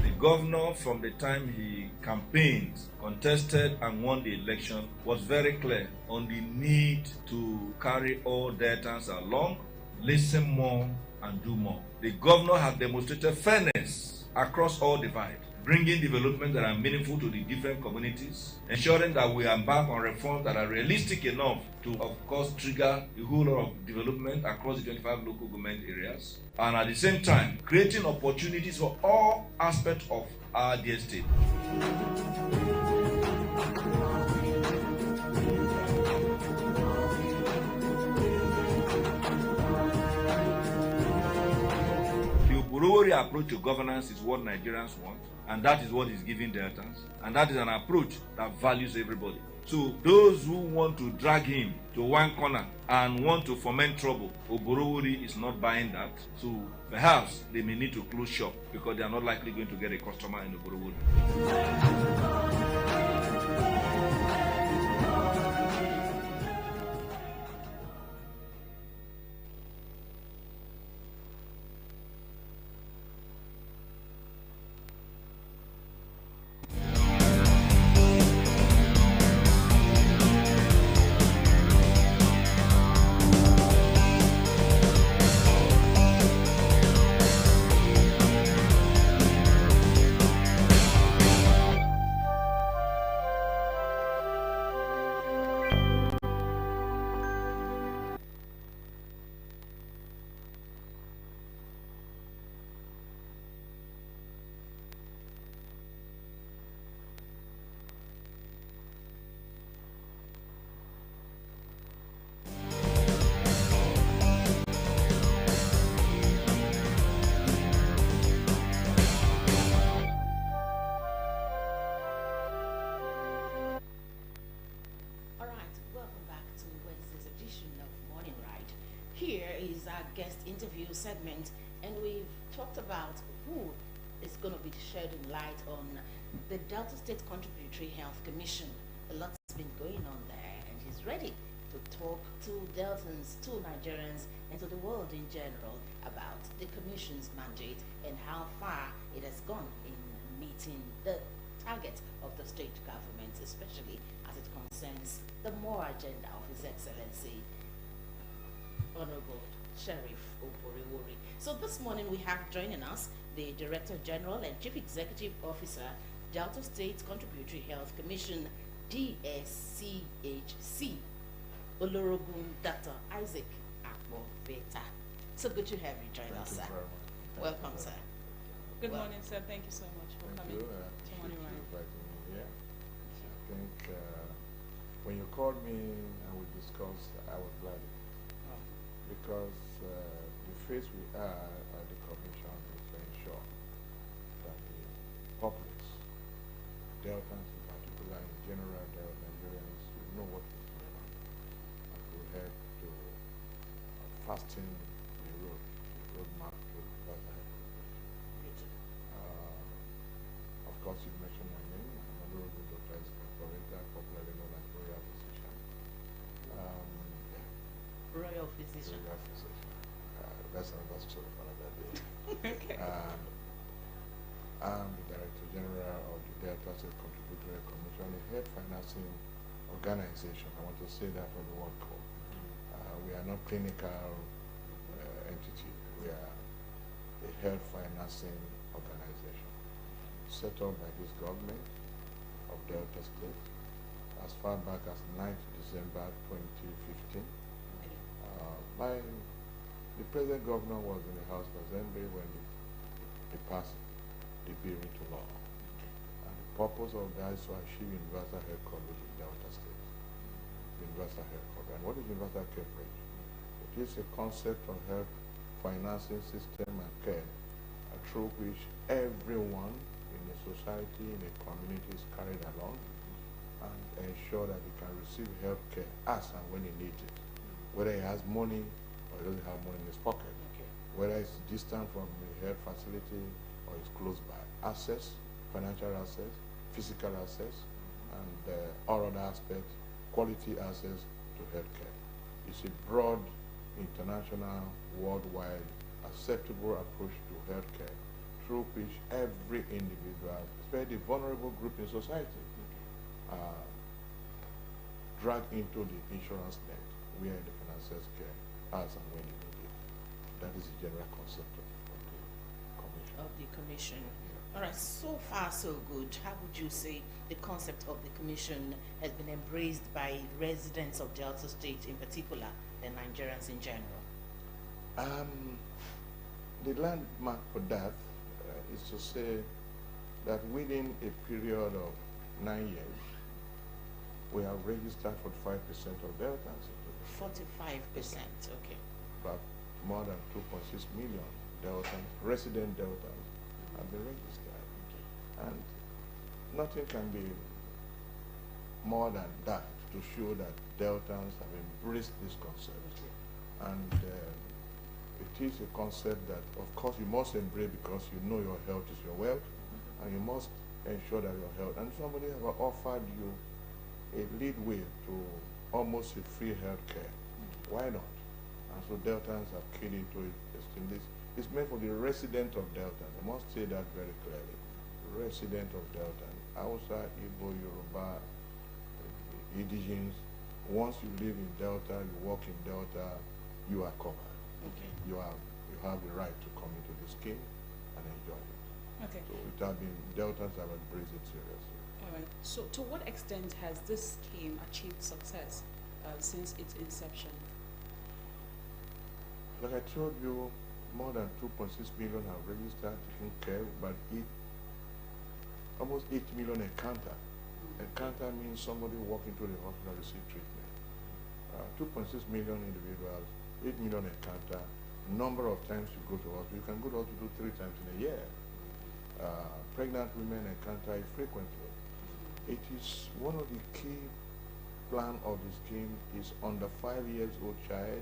The governor, from the time he campaigned, contested and won the election, was very clear on the need to carry all Deltans along, listen more and do more. The governor has demonstrated fairness across all divides, bringing developments that are meaningful to the different communities, ensuring that we embark on reforms that are realistic enough to, of course, trigger a whole lot of development across the 25 local government areas, and at the same time, creating opportunities for all aspects of our dear state. The Oborewori approach to governance is what Nigerians want, and that is what is giving Deltans, and that is an approach that values everybody. So those who want to drag him to one corner and want to foment trouble, Oborewori is not buying that. So perhaps they may need to close shop because they are not likely going to get a customer in Oborewori. our guest interview segment, and we've talked about who is going to be shedding light on the Delta State Contributory Health Commission. A lot's been going on there, and he's ready to talk to Deltans, to Nigerians, and to the world in general about the Commission's mandate and how far it has gone in meeting the target of the state government, especially as it concerns the more agenda of His Excellency, Honorable Sheriff Oporiwori. So this morning we have joining us the Director General and Chief Executive Officer, Delta State Contributory Health Commission, DSCHC, Olorogun Dr. Isaac Akboveta. So good to have you join us, sir. Welcome, sir. Good morning, sir. Thank you so much for coming to Morning Ride. Yeah. I think when you called me and we discussed, I was glad. Because the phase we are at the Commission is to ensure that the populace, Deltans in particular, in general, Nigerians, will know what is going on and will help to fasten the roadmap to better health. Of course, you mentioned my name. I'm Honorable Dr. Isaac Akboveta, popularly known as Royal Physician. Royal Physician. Royal Physician. That's another story for another day. Okay. I'm the Director General of the Delta State Contributory Commission, a health financing organization. I want to say that for the word call. We are not clinical entity. We are a health financing organization set up by this government of Delta State as far back as 9th December 2015. The present governor was in the House of Assembly when they passed the bill into law. And the purpose of that is to achieve universal health coverage in Delta State. Universal health coverage. And what is universal coverage? It is a concept of health financing system and care through which everyone in a society, in a community is carried along and ensure that he can receive health care as and when he needs it. Whether he has money or he doesn't have money in his pocket, whether it's distant from a health facility or it's close by. Access, financial access, physical access, and all other aspects, quality access to healthcare. It's a broad, international, worldwide, acceptable approach to healthcare through which every individual, especially the vulnerable group in society, dragged into the insurance net where the financiers care as and when you need it. That is the general concept of the commission. All right, so far so good. How would you say the concept of the commission has been embraced by residents of Delta State in particular, and Nigerians in general? The landmark for that is to say that within a period of 9 years, we have registered 45% of Deltans. 45%, okay. But more than 2.6 million Deltans, resident Deltans, have been registered. And nothing can be more than that to show that Deltans have embraced this concept. And it is a concept that, of course, you must embrace because you know your health is your wealth, and you must ensure that your health. And somebody have offered you a leadway to almost a free health care. Why not? And so Deltans have keyed into it. It's meant for the resident of Delta. I must say that very clearly. Resident of Delta. Hausa, Igbo, Yoruba, indigenous. Once you live in Delta, you work in Delta, you are covered. Okay. You have the right to come into the scheme and enjoy it. Okay. So it has been, Deltans have embraced it seriously. All right. So to what extent has this scheme achieved success since its inception? Like I told you, more than 2.6 million have registered taking care, but almost 8 million encounter. Encounter means somebody walking to the hospital to receive treatment. 2.6 million individuals, 8 million encounter. Number of times you go to hospital, you can go to hospital 3 times in a year. Pregnant women encounter it frequently. It is one of the key plan of the scheme is under 5 years old child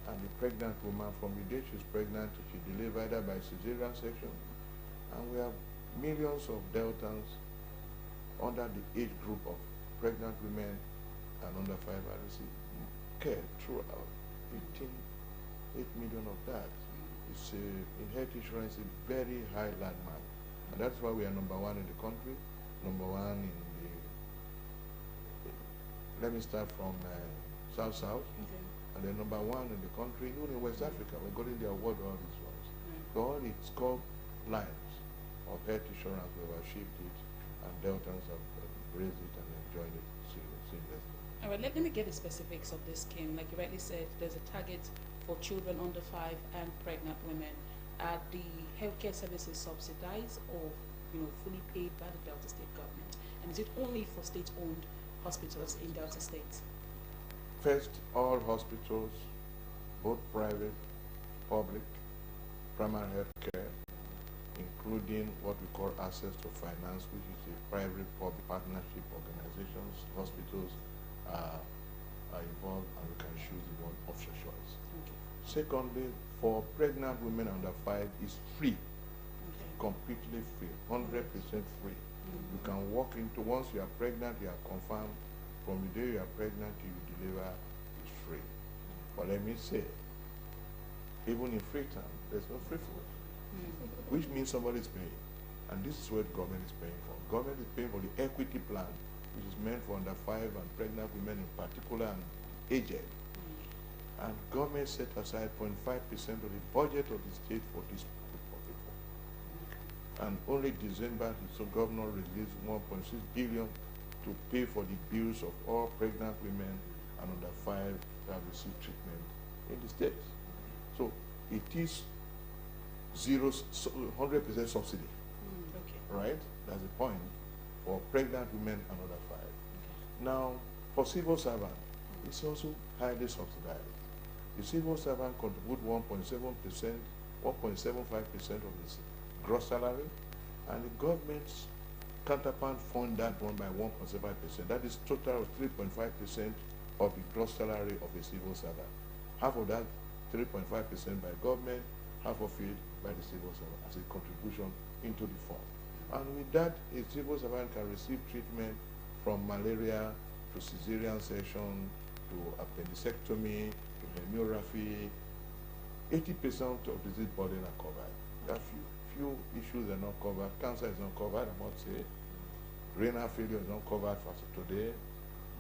And the pregnant woman, from the day she's pregnant, she delivers either by cesarean section. And we have millions of Deltans under the age group of pregnant women and under 5 are receiving care throughout. 8 million of that. It's in health insurance a very high landmark. And that's why we are number 1 in the country, number 1 in the, let me start from South-South, and then number 1 in the country, even in West Africa. We're getting the award all these ones. So all its core lines of health insurance, we have achieved it, and Deltans have embraced it and enjoyed it seamlessly. All right, let me get the specifics of this scheme. Like you rightly said, there's a target for children under 5 and pregnant women. Are the healthcare services subsidized or fully paid by the Delta State government? And is it only for state-owned hospitals in Delta State? First, all hospitals, both private, public, primary health care, including what we call access to finance, which is a private-public partnership organizations, hospitals are involved, and we can choose the one of your choice. Okay. Secondly, for pregnant women under 5, is free, completely free, 100% free. You can walk into, once you are pregnant, you are confirmed. From the day you are pregnant till you deliver, it's free. But let me say, even in Freetown, there's no free food, which means somebody is paying. And this is what government is paying for. Government is paying for the equity plan, which is meant for under 5 and pregnant women in particular and aged. And government set aside 0.5% of the budget of the state for this group of people. And only December, the governor released 1.6 billion to pay for the bills of all pregnant women and under 5 that have received treatment in the states. So it is 100% subsidy, right? That's the point for pregnant women and under 5. Now, for civil servant, it's also highly subsidized. The civil servant contribute 1.7%, 1.75% of his gross salary, and the government's counterpart fund that one by 1.75%. That is total of 3.5% of the gross salary of a civil servant. Half of that, 3.5% by government, half of it by the civil servant as a contribution into the fund. And with that, a civil servant can receive treatment from malaria to cesarean section to appendectomy to hemorrhaphy. 80% of disease burden are covered. There are few issues are not covered. Cancer is not covered, I must say. Renal failure is not covered for today.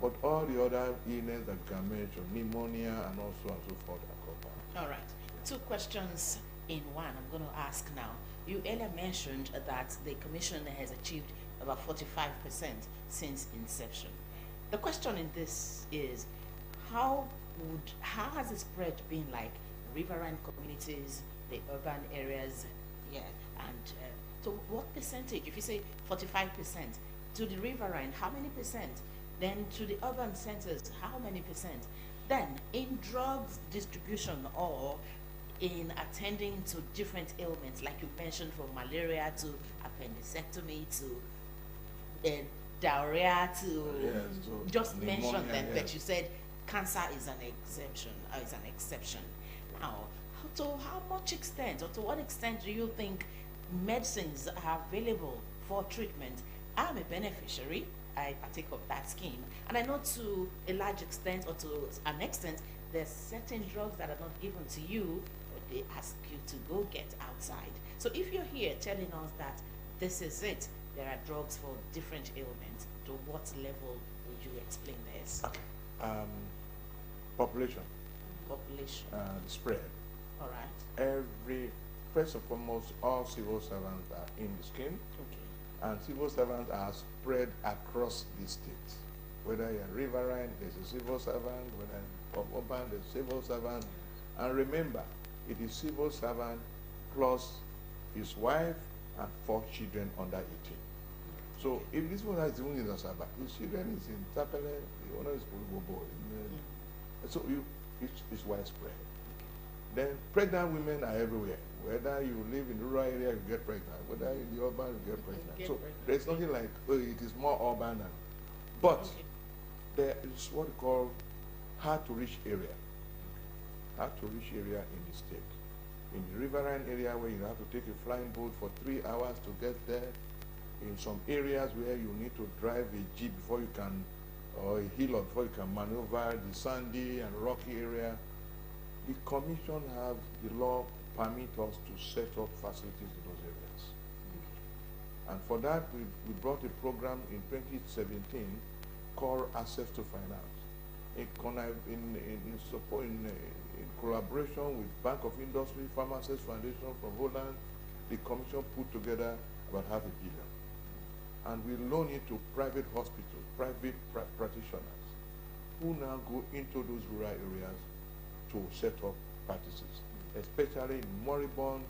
But all the other illness that can mention, pneumonia and also and so forth are covered. All right. 2 questions in one I'm going to ask now. You earlier mentioned that the Commission has achieved about 45% since inception. The question in this is, how has the spread been like riverine communities, the urban areas, and so what percentage? If you say 45% to the riverine, how many percent? Then to the urban centers, how many percent? Then in drugs distribution or in attending to different ailments, like you mentioned, from malaria to appendectomy to diarrhea to just mention them, but you said cancer is an exemption. Now, to how much extent, or to what extent do you think medicines are available for treatment? I'm a beneficiary. I partake of that scheme, and I know to a large extent or to an extent there's certain drugs that are not given to you, but they ask you to go get outside. So if you're here telling us that this is it, there are drugs for different ailments, to what level would you explain this? Okay. Population. Spread. All right. First and foremost, all civil servants are in the scheme. And civil servants are spread across the state. Whether you're riverine, there's a civil servant. Whether you're urban, there's a civil servant. And remember, it is civil servant plus his wife and 4 children under 18. So if this one is even in Asaba, his children is in Tapele, the owner is Bobo. So it's widespread. Then pregnant women are everywhere. Whether you live in the rural area, you get pregnant. Whether in the urban, you get pregnant. There's nothing like, it is more urban. But there is what we call hard to reach area. hard-to-reach area in the state. In the riverine area where you have to take a flying boat for 3 hours to get there, in some areas where you need to drive a jeep before you can, or a hill before you can maneuver the sandy and rocky area, the commission have the law permit us to set up facilities in those areas. And for that, we brought a program in 2017 called Access to Finance. In collaboration with Bank of Industry, Pharmacists Foundation from Holland, the commission put together about $500 million. And we loan it to private hospitals, private practitioners, who now go into those rural areas to set up practices, especially in moribund,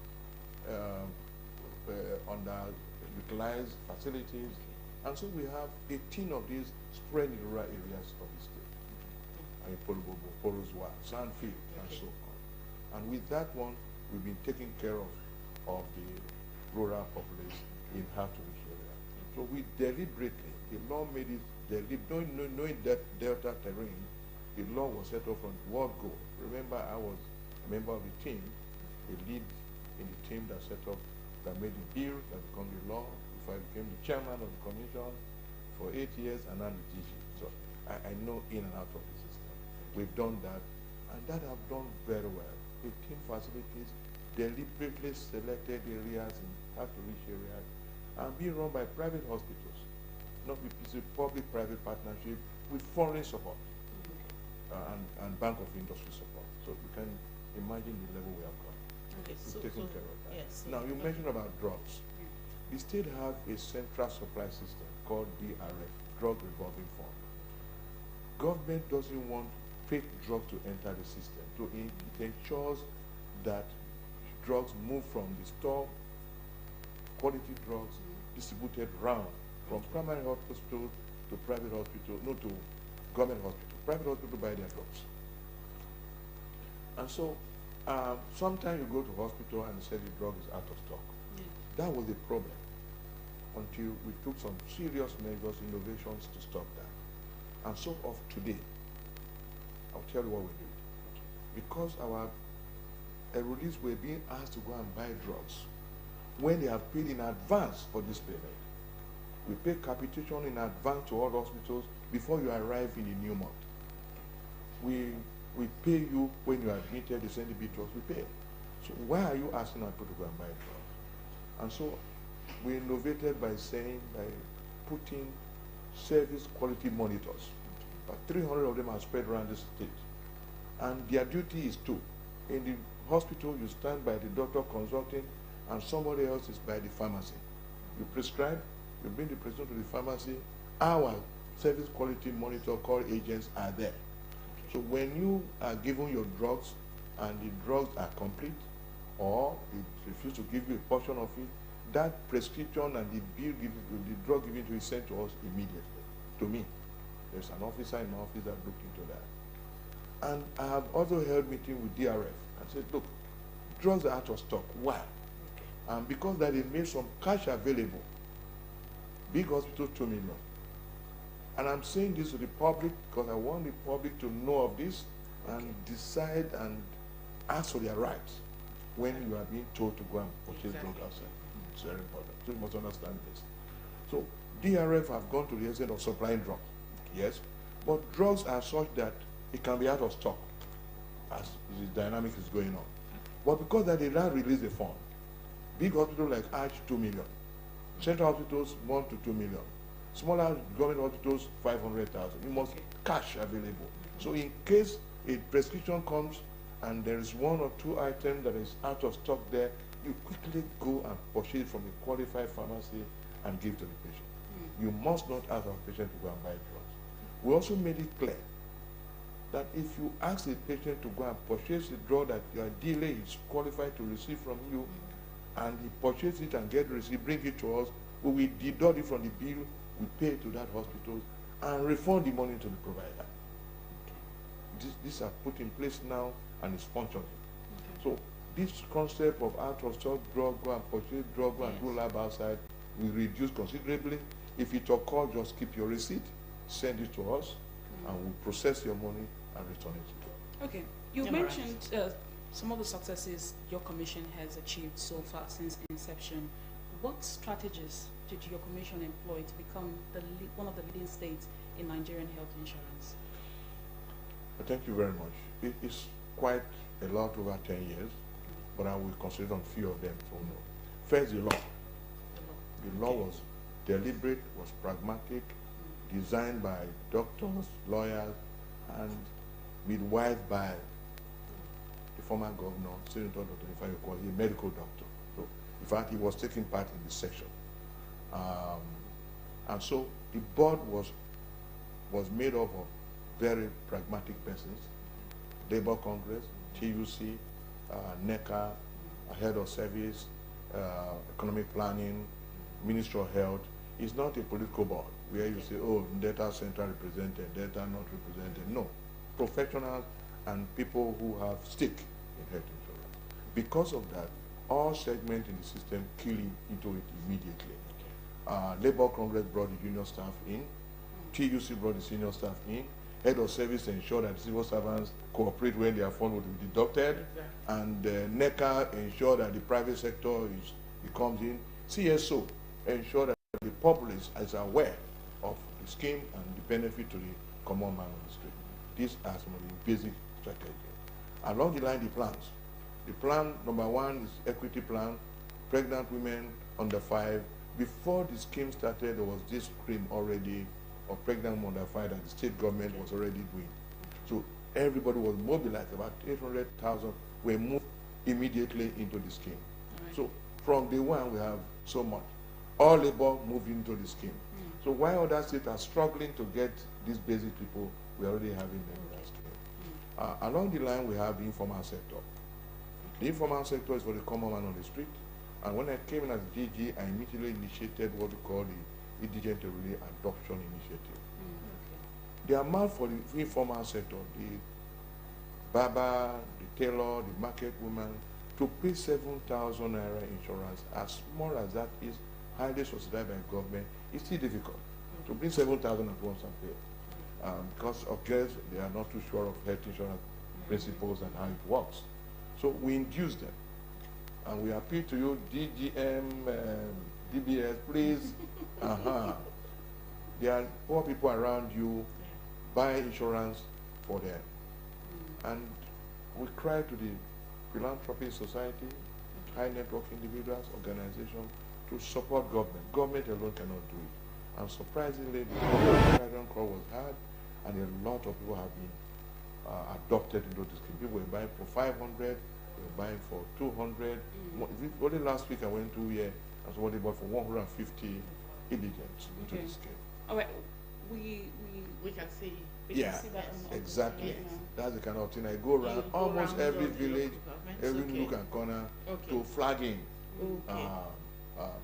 underutilized facilities. And so we have 18 of these spread in rural areas of the state. In Polobobo, Porozwa, Sandfield, and so on. And with that one, we've been taking care of the rural population in hard-to-reach area. So we deliberately, the law made it deliberate, knowing that Delta terrain, the law was set up from World Goal. Remember, I was a member of the team, a lead in the team that set up, that made the bill, that became the law. Before I became the chairman of the commission for 8 years, and now the DG. So I know in and out of the system. We've done that, and that have done very well. 18 facilities, deliberately selected areas in hard-to-reach areas, and being run by private hospitals, not with public-private partnership with foreign support and Bank of Industry support. So you can imagine the level we have gone. Okay, We've taken care of that. Yes. Now, you mentioned about drugs. The state have a central supply system called DRF, Drug Revolving Fund. Government doesn't want fake drugs to enter the system. So it ensures that drugs move from the store, quality drugs, distributed round from primary hospital to private hospital, no, to government hospital. Private hospital buy their drugs. And so sometimes you go to hospital and say the drug is out of stock. That was the problem until we took some serious measures, innovations to stop that. And so of today, I'll tell you what we did. Because our enrollees were being asked to go and buy drugs when they have paid in advance for this payment. We pay capitation in advance to all hospitals before you arrive in the new month. We pay you when you are admitted, they send the bill to us, we pay. So why are you asking our people to go and buy drugs? And so we innovated by putting service quality monitors. About 300 of them are spread around the state. And their duty is to, in the hospital you stand by the doctor consulting, and somebody else is by the pharmacy. You prescribe, you bring the prescription to the pharmacy, our service quality monitor called agents are there. So when you are given your drugs and the drugs are complete, or it refuses to give you a portion of it, that prescription and the bill, the drug given to you is sent to us immediately, to me. There's an officer in my office that looked into that. And I have also held meeting with DRF and said, look, drugs are out of stock. Why? And because that they made some cash available, big hospitals, 2 million. And I'm saying this to the public because I want the public to know of this and decide and ask for their rights when you are being told to go and purchase drugs outside. It's very important. So you must understand this. So DRF have gone to the extent of supplying drugs. Yes. But drugs are such that it can be out of stock as the dynamic is going on. But because that they now release the fund, big hospitals like Arch, 2 million. Central hospitals, 1 to 2 million. Smaller government hospitals, 500,000. You must cash available. So in case a prescription comes and there is 1 or 2 items that is out of stock there, you quickly go and purchase from a qualified pharmacy and give to the patient. You must not ask our patient to go and buy drugs. We also made it clear that if you ask the patient to go and purchase a drug that your dealer is qualified to receive from you, and he purchases it and get the receipt, bring it to us, we will deduct it from the bill, we pay to that hospital, and refund the money to the provider. These are put in place now and is functioning. So this concept of out of stock drug, go and purchase drug, go and do lab outside, will reduce considerably. If it occurs, just keep your receipt, send it to us, and we'll process your money and return it to you. Okay. You Am I right? mentioned some of the successes your commission has achieved so far since inception. What strategies did your commission employ to become one of the leading states in Nigerian health insurance? Thank you very much. It's quite a lot over 10 years, but I will consider on few of them for now. First, the law. The law was deliberate, was pragmatic, designed by doctors, lawyers, and midwifed by the former governor, Senator Dr. Ifeanyi Okowa, a medical doctor. So, in fact, he was taking part in this section. And so the board was made up of very pragmatic persons, Labour Congress, TUC, NECA, Head of Service, Economic Planning, Ministry of Health. It's not a political board where you say, oh, data center represented, data not represented. No. Professionals and people who have stake in health insurance. Because of that, all segments in the system key into it immediately. Labour Congress brought the junior staff in, TUC brought the senior staff in, Head of Service ensured that civil servants cooperate when their fund would be deducted, and NECA ensured that the private sector comes in. CSO ensured that the populace is aware of the scheme and the benefit to the common man on the street. These are some of the basic strategies. Along the line, the plans. The plan number one is equity plan, pregnant women under 5. Before the scheme started, there was this scheme already of pregnant women under 5 that the state government was already doing. So everybody was mobilized. About 800,000 were moved immediately into the scheme. Right. So from day one, we have so much. All labor moved into the scheme. So while other states are struggling to get these basic people, we're already having them in that scheme. Along the line, we have the informal sector. The informal sector is for the common man on the street. And when I came in as DG, I immediately initiated what we call the Indigent Relay Adoption Initiative. The amount for the informal sector, the barber, the tailor, the market woman, to pay 7,000 naira insurance, as small as that is, highly subsidized by government, it's still difficult to bring 7,000 at once and pay. Because of girls, they are not too sure of health insurance principles and how it works. So we induce them. And we appeal to you, DGM, DBS, please. There are poor people around you, buy insurance for them. And we cry to the philanthropy society, high network individuals, organizations, to support government. Government alone cannot do it. And surprisingly, the Nigerian call was hard, and a lot of people have been adopted into this scheme. People were buying for 500, they were buying for 200. Only last week I went to here, and somebody bought for 150 indigents into the scheme. All right, we can see. We can see that exactly. That's the kind of thing I go around almost every village, every nook and corner to flagging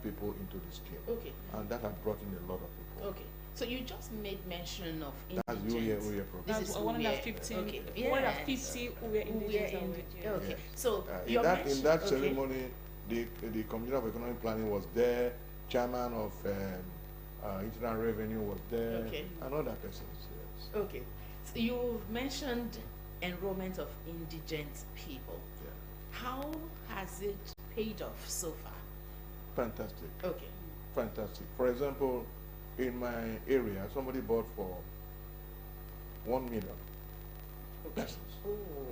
people into the scheme. And that has brought in a lot of people. Okay. So you just made mention of that's indigents. This is 150. Okay. 150 who were indigents. Okay. So in that ceremony, the Commissioner of Economic Planning was there. Chairman of Internal Revenue was there. And other persons. Yes. Okay. So you've mentioned enrollment of indigent people. How has it paid off so far? Fantastic. Okay. Fantastic. For example, in my area, somebody bought for 1 million pesos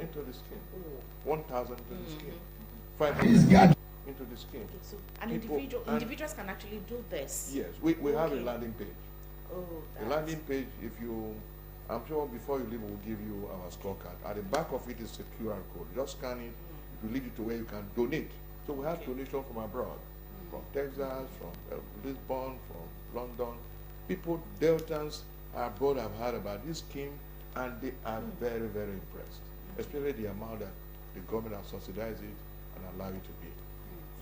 into the scheme. 1,000 into the scheme. 500 into the scheme. Okay, so individuals can actually do this. Yes, we have a landing page. Oh, a landing page. If you, I'm sure before you leave, we'll give you our scorecard. At the back of it is a QR code. Just scan it. It will lead you to where you can donate. So we have donation from abroad, from Texas, from Lisbon, from London. People, Deltans abroad have heard about this scheme, and they are very, very impressed, especially the amount that the government has subsidized it and allow it to be.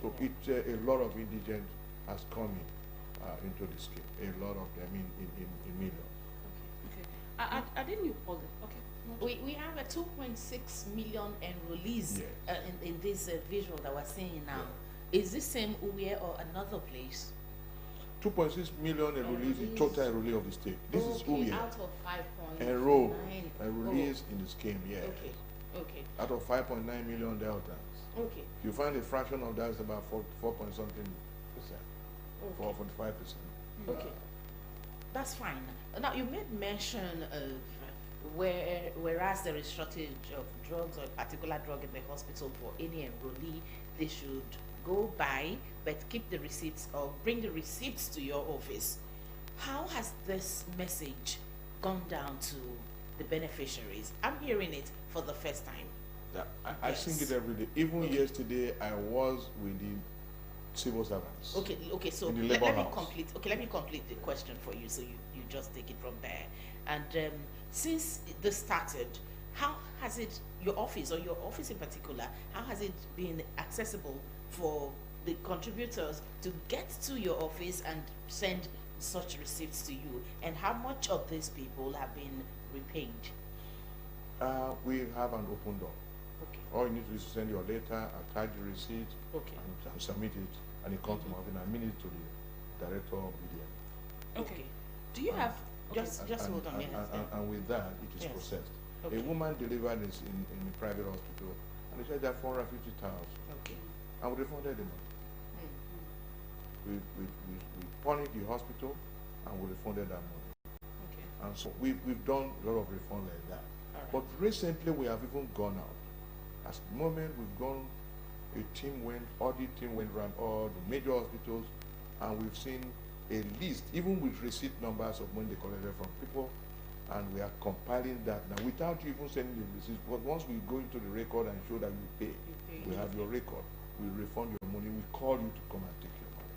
So a lot of indigents has come into the scheme, a lot of them in millions. Okay. I didn't you hold it? Okay. We have a 2.6 million enrollees in this visual that we're seeing now. Is this same Uwe or another place? 2.6 million enrollees, the total enrollee of the state. This is Uwe. Out of 5.9. Enrollees in the scheme, yeah. Okay. Okay. Out of 5.9 million deltans. Okay. You find a fraction of that is about 4 point something percent. Okay. 45%. Okay. That's fine. Now, you made mention of whereas there is shortage of drugs or a particular drug in the hospital for any enrollee, they should go buy but keep the receipts or bring the receipts to your office. How has this message gone down to the beneficiaries? I'm hearing it for the first time. Yeah, I sing it every day. Even yesterday, I was with the civil servants. Okay. So let me complete the question for you. So you just take it from there. And since this started, how has it, your office in particular, how has it been accessible for the contributors to get to your office and send such receipts to you? And how much of these people have been repaid? We have an open door. Okay. All you need to do is send your letter, attach the receipt, and submit it, and it comes to my office, and I mean it to the director of media. Okay. Do you have just hold on? And with that, it is processed. Okay. A woman delivered this in a private hospital, and they said that 450,000. Okay. And we refunded the money. We punished the hospital, and we refunded that money. Okay. And so we've done a lot of refund like that. Right. But recently, we have even gone out. At the moment, we've gone. Audit team went around all the major hospitals, and we've seen a list, even with receipt numbers of money they collected from people, and we are compiling that now without you even sending the receipt. But once we go into the record and show that you pay, we have your record, we refund your money, we call you to come and take your money.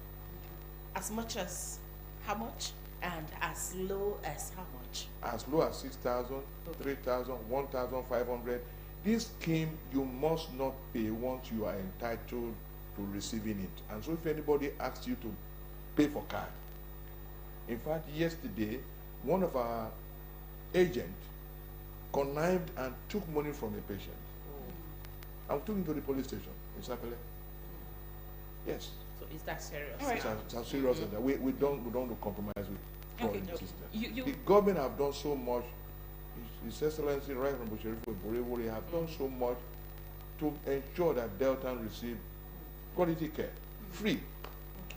As much as how much? And as low as how much? As low as 6,000, 3,000, 1,500. This scheme, you must not pay once you are entitled to receiving it. And so if anybody asks you to pay for card, in fact, yesterday, one of our agents connived and took money from a patient. I took him to the police station in Sapele. Yes. So is that serious? It's as serious as that. We don't compromise with the system. The government have done so much. His Excellency, right from Bushiri, have done so much to ensure that Deltan receive quality care, free.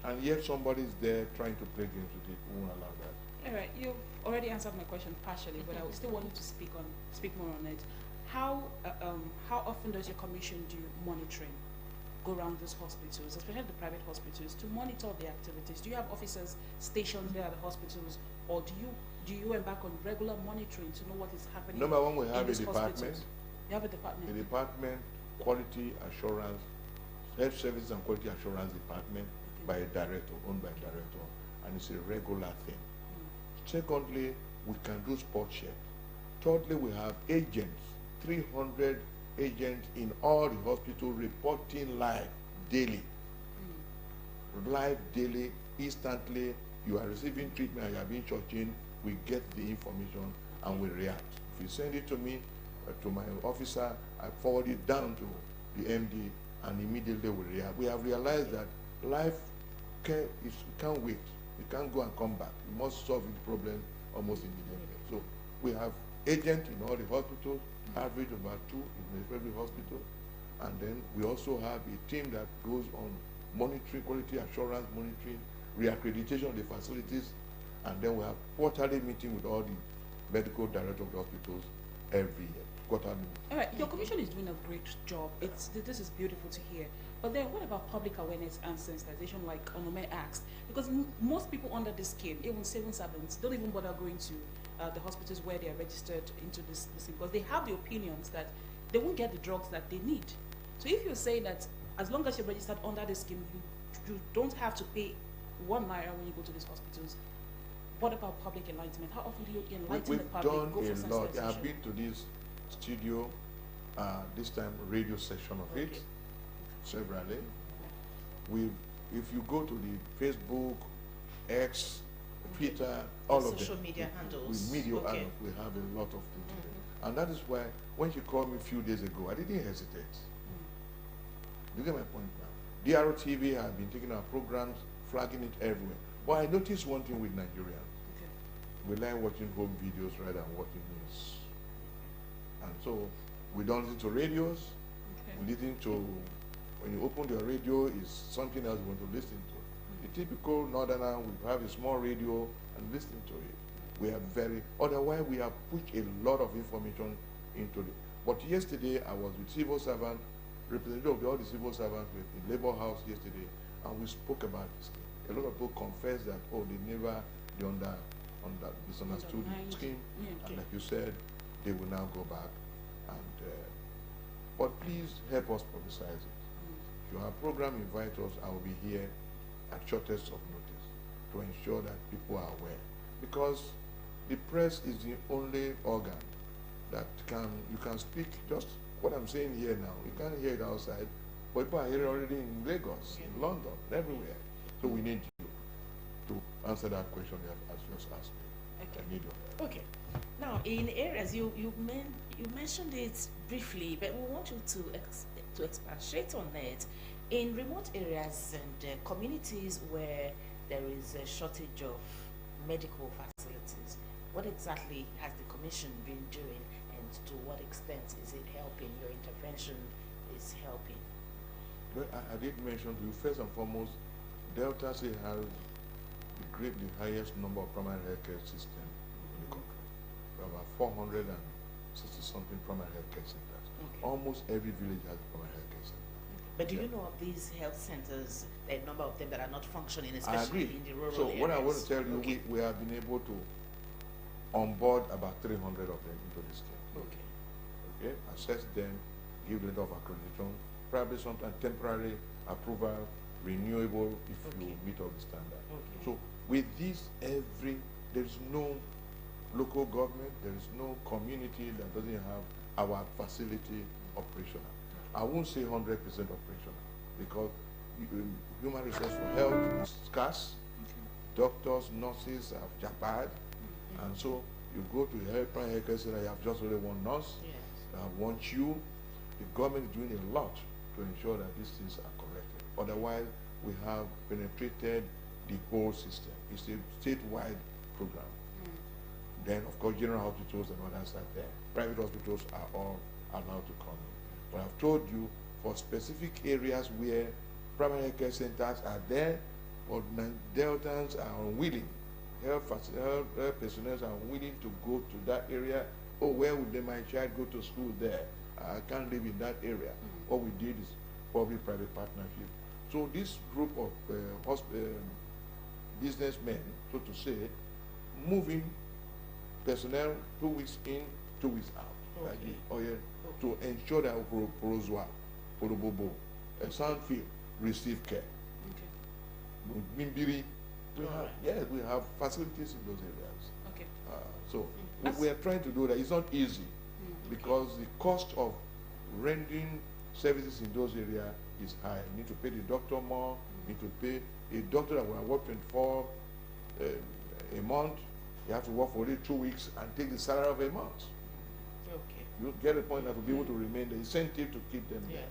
And yet somebody is there trying to play games with it. We won't allow that. All right, you've already answered my question partially, but I still want you to speak more on it. How often does your commission do monitoring? Go around these hospitals, especially the private hospitals, to monitor the activities? Do you have officers stationed there at the hospitals, or do you embark on regular monitoring to know what is happening? Number one, we have a department. You have a department. A department, quality assurance, health services and quality assurance department by a director, owned by a director, and it's a regular thing. Secondly, we can do spot check. Thirdly, we have agents, 300 agents in all the hospitals reporting live daily. Live daily, instantly. You are receiving treatment and you are being charged in, we get the information and we react. If you send it to me, to my officer, I forward it down to the MD and immediately we react. We have realized that life can't wait. You can't go and come back. You must solve the problem almost immediately. So we have agents in all the hospitals, average about 2 in every hospital. And then we also have a team that goes on monitoring, quality assurance monitoring, reaccreditation of the facilities, and then we have quarterly meeting with all the medical directors of the hospitals every year. Quarterly. All right, your commission is doing a great job. This is beautiful to hear. But then what about public awareness and sensitization, like Onome asked? Because most people under this scheme, even civil servants, don't even bother going to the hospitals where they are registered into this because they have the opinions that they won't get the drugs that they need. So if you're saying that as long as you're registered under this scheme, you don't have to pay 1 naira when you go to these hospitals, what about public enlightenment? How often do you enlighten the public? We've done a lot. I've been to this studio, this time radio session of it, severally. If you go to the Facebook, X, Twitter, all of them. Social media handles. We have a lot of things. And that is why when she called me a few days ago, I didn't hesitate. You get my point now. DRTV has been taking our programs, flagging it everywhere. But I noticed one thing with Nigerians. We like watching home videos rather than watching news. And so We don't listen to radios. We listen to, when you open your radio, is something else you want to listen to. The typical northerner will have a small radio and listen to it. We are otherwise we have put a lot of information into it. But yesterday I was with civil servant, representative of all the civil servants in Labour House yesterday, and we spoke about this. A lot of people confess that, they misunderstood the scheme, and like you said, they will now go back. And but please help us publicize it. If you have program, invite us. I will be here at shortest of notice to ensure that people are aware, because the press is the only organ that you can speak just what I'm saying here now. You can't hear it outside, but people are hearing already in Lagos, in London, everywhere. So we need you to answer that question you have just asked me. Okay. I need your help. Okay. Now, in areas you mentioned it briefly, but we want you to expatiate on it. In remote areas and communities where there is a shortage of medical facilities, what exactly has the Commission been doing, and to what extent is it helping? Your intervention is helping. Well, I did mention to you, first and foremost, Delta State has the highest number of primary health care systems in the country. We have about 460 something primary health care centers. Okay. Almost every village has a primary health care center. But do you know of these health centers, a number of them that are not functioning, I especially agree. in the rural So areas? what I want to tell you, we have been able to onboard about 300 of them into the scheme. Okay, assess them, give them of accreditation, probably sometimes temporary approval, renewable if you meet all the standard. So with this, there is no local government, there is no community that doesn't have our facility operational. I won't say 100% operational, because human resource for health is scarce. Doctors, nurses have jabbed, and so you go to the primary health care center, you have just only one nurse. One you. The government is doing a lot to ensure that these things are corrected. Otherwise, we have penetrated the whole system. It's a statewide program. Then, of course, general hospitals and others are there. Private hospitals are all allowed to come in. But I've told you, for specific areas where primary care centers are there, but Deltans are unwilling, health personnel are unwilling to go to that area. Oh, where would my child go to school there? I can't live in that area. What we did is public-private partnership. So this group of businessmen, so to say, moving personnel 2 weeks in, 2 weeks out, to ensure that Porozwa, Porobobo, Sandfield receive care. Mimbiri, we have facilities in those areas. Okay. So we are trying to do that. It's not easy, because the cost of rendering services in those areas is high. You need to pay the doctor more, you need to pay a doctor that will work 24 a month. You have to work for only 2 weeks and take the salary of a month. Okay. You get a point that will be able to remain, the incentive to keep them there.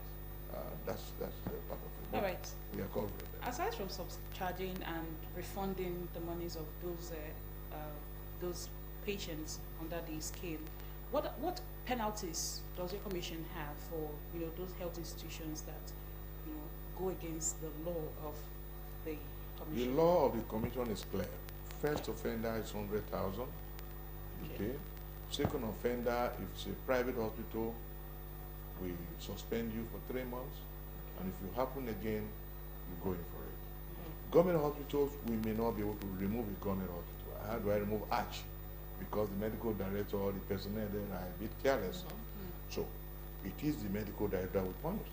That's the part of it. All right. We are covering that. Aside from subcharging and refunding the monies of those patients under the scheme, what penalties does your commission have for those health institutions that go against the law of the commission? The law of the commission is clear. First offender is 100,000. Okay. Second offender, if it's a private hospital, we suspend you for 3 months, and if you happen again, you go in for it. Government hospitals, we may not be able to remove a government hospital. How do I remove Arch? Because the medical director or the personnel there are a bit careless. So it is the medical director who punishes.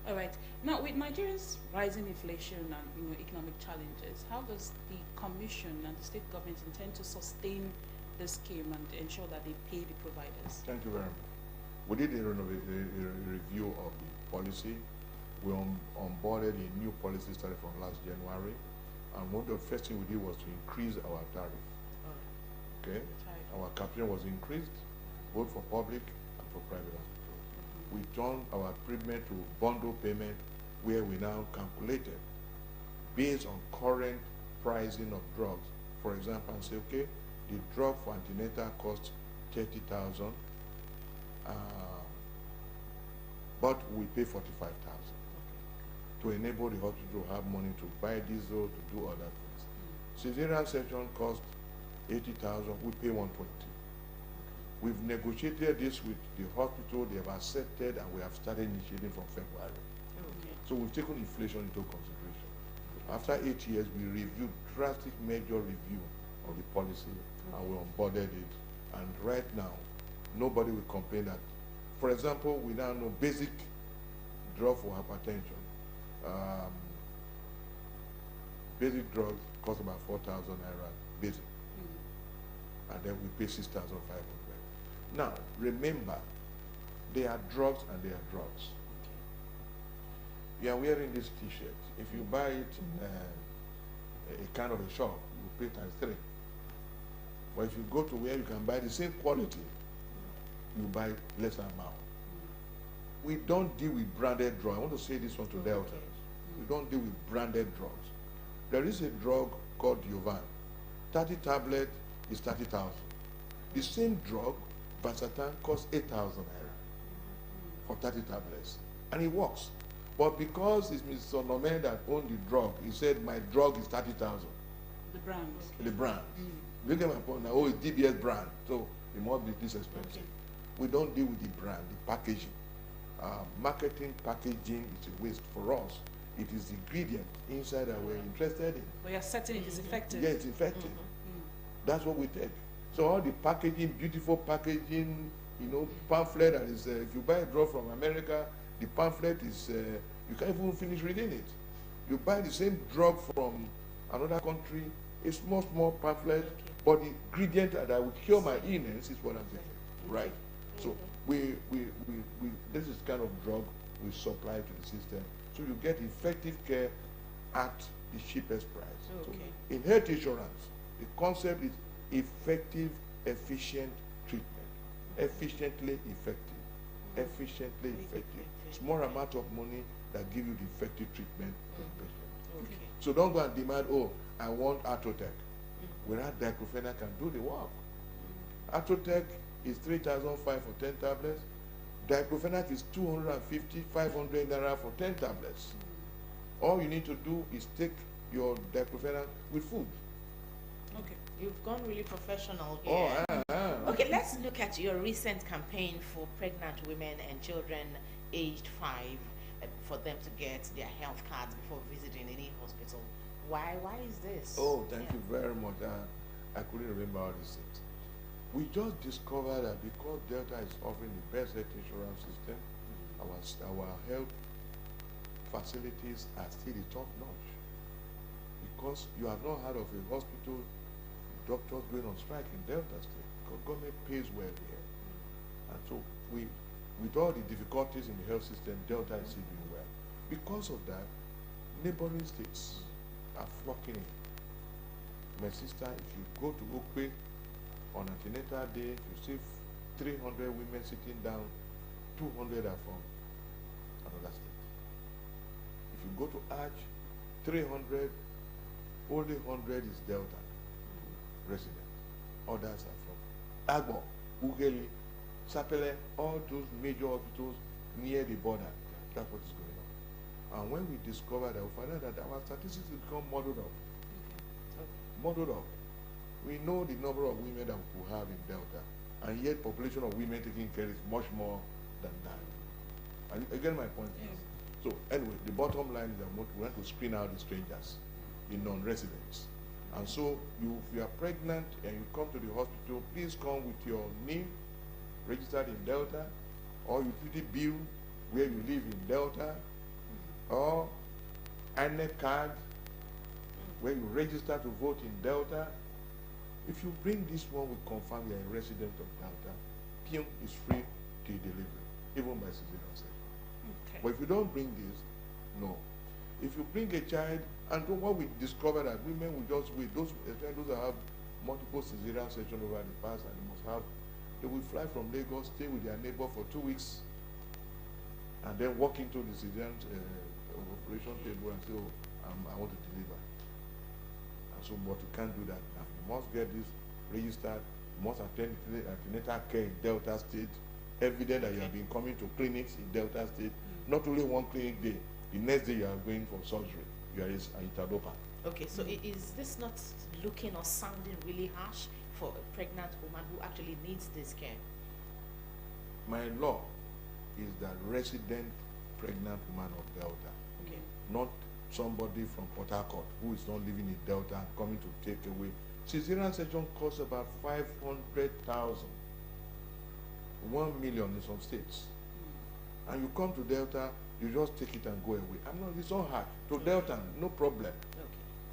All right. Now, with Nigeria's rising inflation and economic challenges, how does the Commission and the state government intend to sustain the scheme and ensure that they pay the providers? Thank you very much. We did a review of the policy. We onboarded a new policy starting from last January, and one of the first thing we did was to increase our tariff. Okay, our capital was increased both for public and for private hospitals. We turned our payment to bundle payment, where we now calculated based on current pricing of drugs. For example, and say, okay, the drug for antenatal costs 30,000, But we pay 45,000 to enable the hospital to have money to buy diesel, to do other things. Cesarean section cost 80,000, we pay 120. We've negotiated this with the hospital, they have accepted, and we have started initiating from February. Okay. So we've taken inflation into consideration. After 8 years, we reviewed drastic major review of the policy, and we onboarded it. And right now, nobody will complain that. For example, we now know basic drug for hypertension. Basic drugs cost about 4,000 naira basic. And then we pay 6,500. Now, remember, they are drugs and they are drugs. You are wearing this t-shirt. If you buy it a kind of a shop, you pay ×3. But if you go to where you can buy the same quality, you buy lesser amount. We don't deal with branded drugs. I want to say this one to Delta. We don't deal with branded drugs. There is a drug called Diovan. 30 tablets is 30,000. The same drug, Vasatan, costs 8,000 naira for 30 tablets. And it works. But because it's Mr. Nomen that owned the drug, he said, my drug is 30,000. The brand. The brand. You get my point now? Oh, it's DBS brand. So it must be this expensive. We don't deal with the brand, the packaging. Marketing, packaging is a waste for us. It is the ingredient inside that we're interested in. But you're certain it is effective. Yeah, it's effective. That's what we take. So all the packaging, beautiful packaging, you know, pamphlet that is, if you buy a drug from America, the pamphlet is, you can't even finish reading it. You buy the same drug from another country, a small pamphlet, but the ingredient that will cure my illness is what I'm taking, right? So this is the kind of drug we supply to the system. So you get effective care at the cheapest price. So in health insurance, the concept is effective, efficient treatment. Efficiently effective. Efficiently effective. Small amount of money that give you the effective treatment for the patient. So don't go and demand, oh, I want Atrotech. Whereas diclofenac can do the work. Atrotech is 3,500 for 10 tablets. Diclofenac is 250, 500 naira for 10 tablets. All you need to do is take your diclofenac with food. Okay, you've gone really professional here. Okay, let's look at your recent campaign for pregnant women and children aged 5 for them to get their health cards before visiting any hospital. Why is this? Oh, thank you very much. I couldn't remember all these things. We just discovered that because Delta is offering the best health insurance system, our health facilities are still the top notch. Because you have not heard of a hospital, doctors going on strike in Delta State, because government pays well here. And so with all the difficulties in the health system, Delta is still doing well. Because of that, neighboring states are flocking in. My sister, if you go to Okwe on antenatal day, you see 300 women sitting down, 200 are from another state. If you go to Arch, 300, only 100 is Delta residents. Others are from Agbo, Ugeli, Sapele, all those major hospitals near the border. That's what is going on. And when we discover that, we find out that our statistics become muddled up. Muddled up. We know the number of women that we have in Delta, and yet population of women taking care is much more than that. And again, my point is, so anyway, the bottom line is that we want to screen out the strangers, the non-residents. And so if you are pregnant and you come to the hospital, please come with your name registered in Delta, or utility bill where you live in Delta, or INEC card where you register to vote in Delta. If you bring this one, we confirm you're a resident of Delta. PIM is free to delivery, even by cesarean section. But if you don't bring this, no. If you bring a child, and what we discovered that women will just wait, those that have multiple cesarean section over the past, and they must have, they will fly from Lagos, stay with their neighbor for 2 weeks, and then walk into the cesarean operation table and say, oh, I want to deliver. And so, but you can't do that now. You must get this registered, you must attend antenatal care in Delta State, evident that you have been coming to clinics in Delta State. Not only one clinic day, the next day you are going for surgery. You are in Itadopa. Okay, so is this not looking or sounding really harsh for a pregnant woman who actually needs this care? My law is that resident pregnant woman of Delta, Okay. not somebody from Port Harcourt who is not living in Delta and coming to take away. Cesarean section costs about 500,000, 1 million in some states. And you come to Delta, you just take it and go away. It's not hard. To Delta, no problem.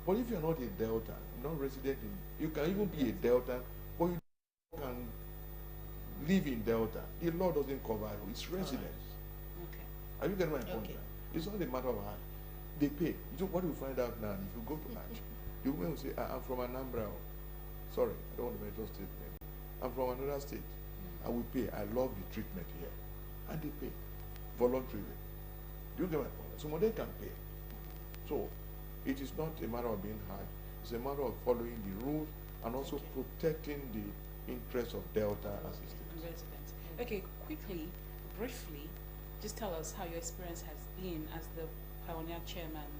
But if you're not a Delta, not resident in, you can even be a Delta, but you can live in Delta. The law doesn't cover you. It's residence. Okay. Are you getting my point? Now? It's not a matter of how they pay. What you find out now, if you go to Hajj, you will say, I'm from Anambra. Sorry, I don't want to mention state name. I'm from another state. I will pay. I love the treatment here. And they pay voluntarily. Do you get my point? Some of them can pay. So it is not a matter of being hard. It's a matter of following the rules and also protecting the interests of Delta as a state. Residents. Okay, quickly, briefly, just tell us how your experience has been as the pioneer chairman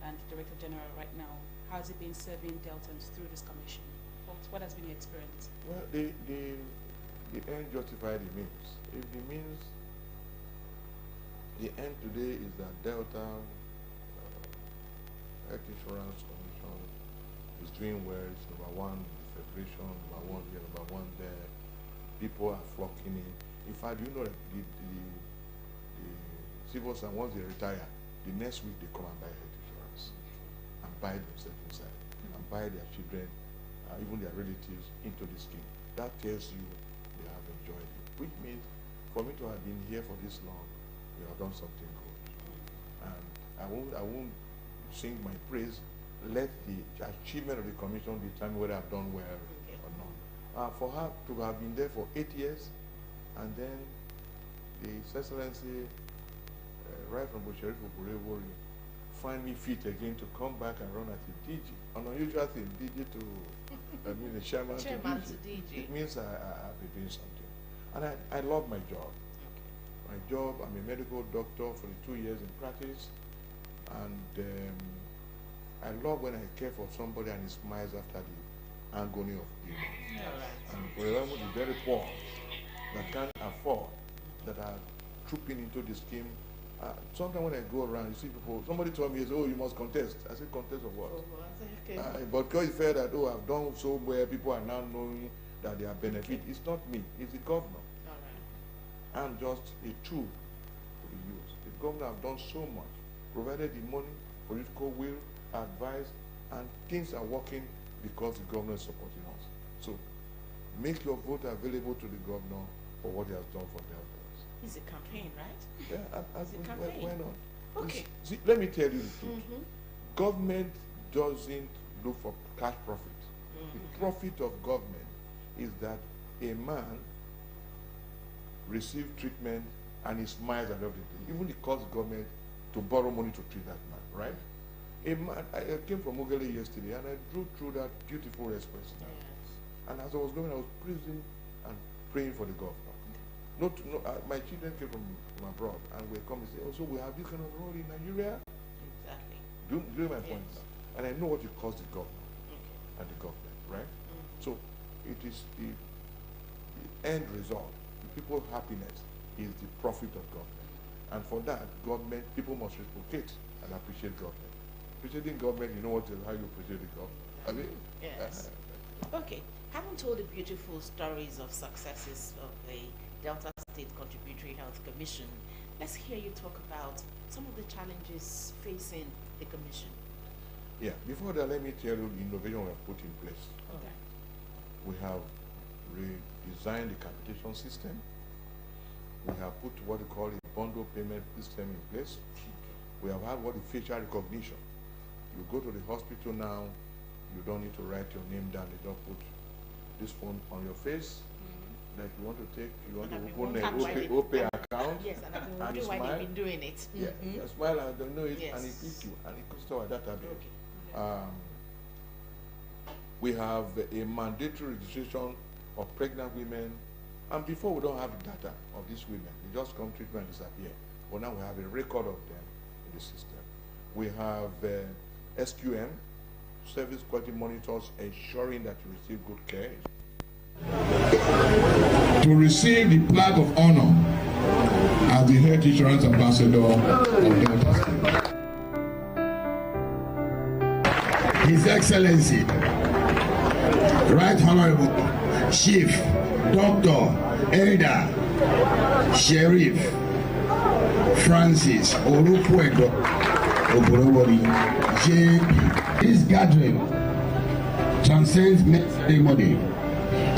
and director general right now. How has it been serving Deltans through this commission? What has been your experience? Well, the end justify the means. If the means, the end today is that Delta Health Insurance Commission is doing well. It's number one in the federation, number one here, number one there. People are flocking in. In fact, you know that the civil servants, once they retire, the next week they come and buy health insurance and buy themselves inside and buy their children, even their relatives into the scheme. That tells you they have enjoyed it, which means for me to have been here for this long, we have done something good. And I won't sing my praise. Let the achievement of the commission determine whether I've done well or not. For her to have been there for 8 years, and then the His Excellency, right from Bushari for find me fit again to come back and run as a DG. An unusual thing, DG to, the chairman to DG. It means I've been doing something. And I love my job. My job, I'm a medical doctor for the 2 years in practice. And I love when I care for somebody and he smiles after the agony of illness. And for example, the very poor that can't afford, that are trooping into the scheme. Sometimes when I go around, you see people, somebody told me, oh, you must contest. I said, contest of what? But because he felt that, oh, I've done so well, people are now knowing that they are benefit. It's not me, it's the governor. I'm just a tool to be used. The governor have done so much, provided the money, political will, advice, and things are working because the governor is supporting us. So make your vote available to the governor for what he has done for Delta. It's a campaign, right? Yeah, why not? Okay. See, let me tell you the truth. Government doesn't look for cash profit. The profit of government is that a man receives treatment and he smiles at everything. Even it costs government to borrow money to treat that man, right? A man, I came from Ogele yesterday and I drove through that beautiful express now. And as I was going, I was praising and praying for the governor. My children came from abroad and we come and say, also we have this kind of road in Nigeria. Exactly. Do you know my point now? And I know what it costs the governor and the government, right? So it is the end result, the people's happiness is the profit of government. And for that, government, people must reciprocate and appreciate government. Appreciating government, you know how you appreciate the government. I mean, yes. Okay. Having told the beautiful stories of successes of the Delta State Contributory Health Commission, let's hear you talk about some of the challenges facing the commission. Yeah, before that, let me tell you the innovation we have put in place. Okay. We have redesigned the capitation system. We have put what we call a bundle payment system in place. We have had what is facial recognition. You go to the hospital now, you don't need to write your name down. They don't put this phone on your face. Like you want to open an OPay account. Yes, and I've been wondering why they've been doing it. Yeah, you smile and they know it, and it hits you, and it goes to our database. We have a mandatory registration of pregnant women And before we don't have the data of these women, they just come treatment and disappear. But now we have a record of them in the system. We have SQM, Service Quality Monitors, ensuring that you receive good care. To receive the plaque of honor as the Health Insurance Ambassador of Delta State. His Excellency, Right Honorable Chief Dr. Elder Sheriff Francis Orupuedo Oborowori JP. This gathering transcends ceremony.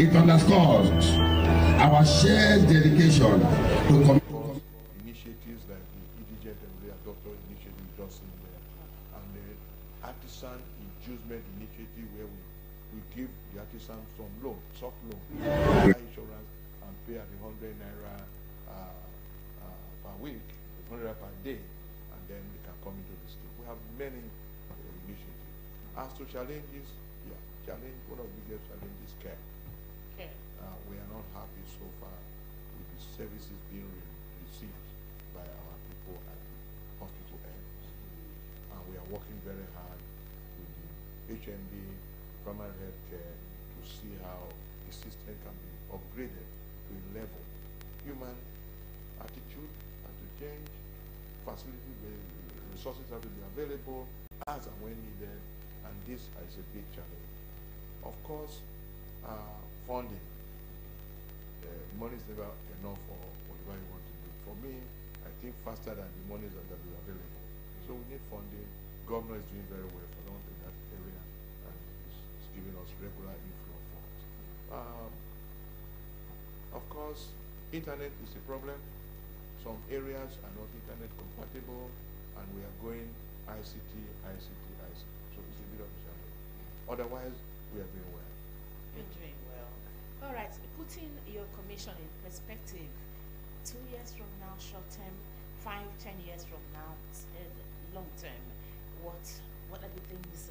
It underscores our shared dedication to initiatives like the EDJ Adopter Initiative just in there, and the Artisan Inducement Initiative where we give the artisan some loan, soft loan, insurance, and pay at the 100 naira per week, 100 naira per day, and then they can come into the scheme. We have many initiatives. As to challenges, one of the biggest challenges is care. We are not happy so far with the services being received by our people at the hospital ends. And we are working very hard with the HMB, primary health care, to see how the system can be upgraded to a level. Human attitude has to change, facility resources have to be available as and when needed, and this is a big challenge. Of course, funding. Money is never enough for whatever you want to do. For me, I think faster than the money that is available. So we need funding. Governor is doing very well for us in that area, and is giving us regular inflow of funds. Of course, internet is a problem. Some areas are not internet compatible, and we are going ICT. So it's a bit of a challenge. Otherwise, we are doing well. You're doing well. All right, putting your commission in perspective, 2 years from now, short term, 5, 10 years from now, long term, what are the things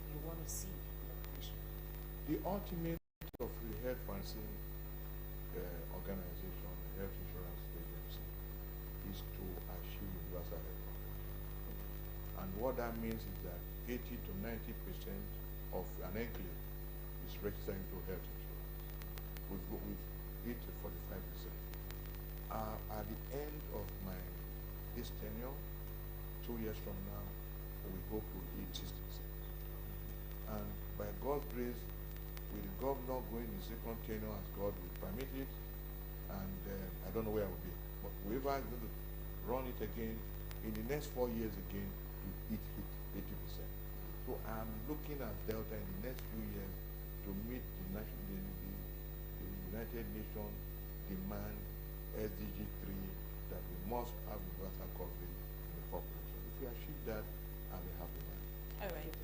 you want to see in the commission? The ultimate of the health financing organization, health insurance agency, is to achieve universal health coverage. And what that means is that 80 to 90% of an enclave is registered into health insurance. We've hit 45%. At the end of this tenure, 2 years from now, we hope to hit 60%. And by God's grace, with the governor going in second tenure as God will permit it, and I don't know where I will be, but whoever is going to run it again, in the next 4 years again, we hit 80%. So I'm looking at Delta in the next few years to meet the United Nations demand SDG 3 that we must have universal coverage in the population. If we achieve that, I'll be happy man. All right.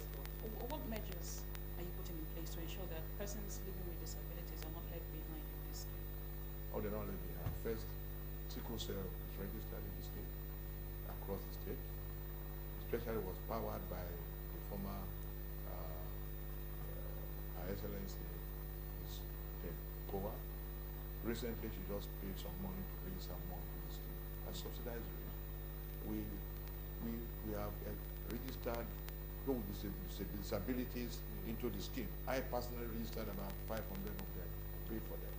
What measures are you putting in place to ensure that persons living with disabilities are not left behind in this scheme? Oh, they're not left behind. First, sickle cell is registered in the state, across the state. Especially was powered by the former Her Excellency COA. Recently, she just paid some money to bring some more to the scheme. That's subsidized rate. We have registered those with disabilities into the scheme. I personally registered about 500 of them, paid for them.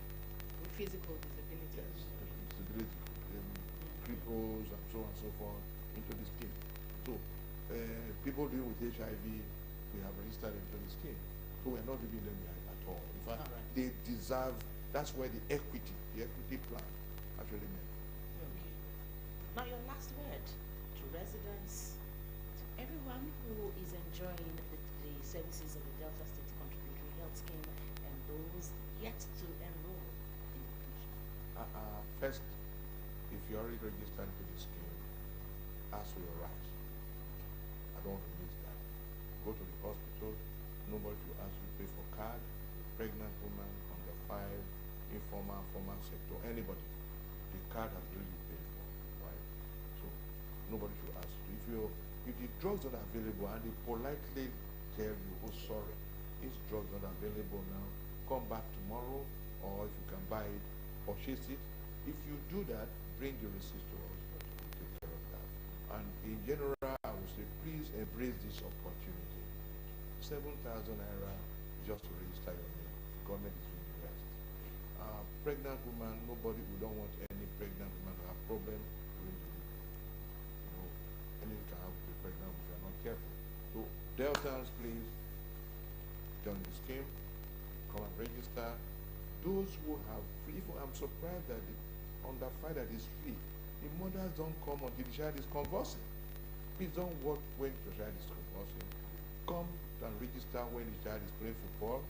With physical disabilities? Yes, disability, cripples and so on and so forth into the scheme. So, people dealing with HIV, we have registered into the scheme. So we're not leaving them behind at all. In fact, they deserve, that's where the equity plan actually meant. Okay. Now your last word to residents, to everyone who is enjoying the services of the Delta State Contributory Health Scheme and those yet to enroll in the commission. First, if you're already registered into the scheme, ask for your rights. I don't want to miss that. Go to the hospital, nobody should ask you to pay for card, pregnant woman, under 5, informal, formal sector, anybody. The card has really been paid for, right? So nobody should ask you. If the drugs are available and they politely tell you, oh sorry, this drug's not available now, come back tomorrow, or if you can buy it, purchase it. If you do that, bring the receipt to us. We'll take care of that. And in general, I would say, please embrace this opportunity. 7,000 naira just to register your name. Government is doing the rest. Pregnant woman, nobody, we don't want any pregnant woman to have problem during the week. You know, anyone can have a pregnant if you're not careful. So, Deltans, please join the scheme, come and register. Those who have free, I'm surprised that under 5 that is free, the mothers don't come until the child is convulsing. Please don't work when the child is convulsing. Come and register when the child is playing football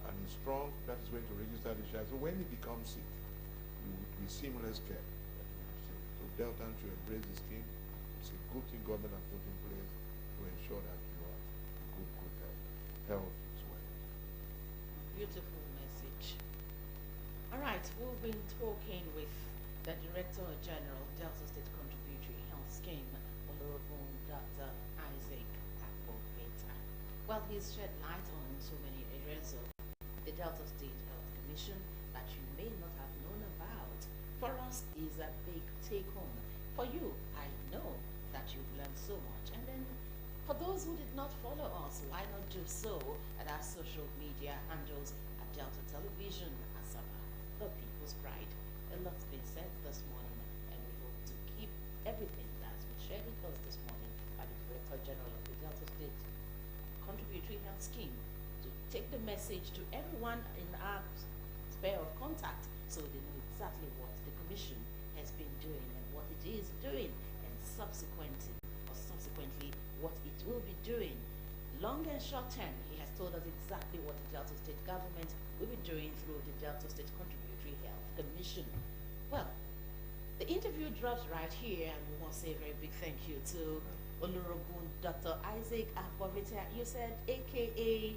and is strong. That is when to register the child. So when he becomes sick, you would be seamless care. So Deltans should embrace the scheme. It's a good thing government has put in place to ensure that you are good health as well. Beautiful message. All right, we've been talking with the Director General, Delta State Contributory Health Scheme, Honorable Dr. Isaac Akpobeta. Well, he's shed light on so many areas of the Delta State Health Commission that you may not have known about. For us, is a big take-home. For you, I know that you've learned so much. And then, for those who did not follow us, why not do so at our social media handles at Delta Television, Asaba, the People's Pride. A lot's been said this morning, and we hope to keep everything that's been shared with us this morning by the Director General of the Delta State Contributory Health Scheme to take the message to everyone in our sphere of contact so they know exactly what the Commission has been doing and what it is doing, and subsequently what it will be doing. Long and short term, he has told us exactly what the Delta State government will be doing through the Delta State Contributory Health Commission. Well, the interview drops right here, and we want to say a very big thank you to Honorable Dr. Isaac Akpobeta. You said AKA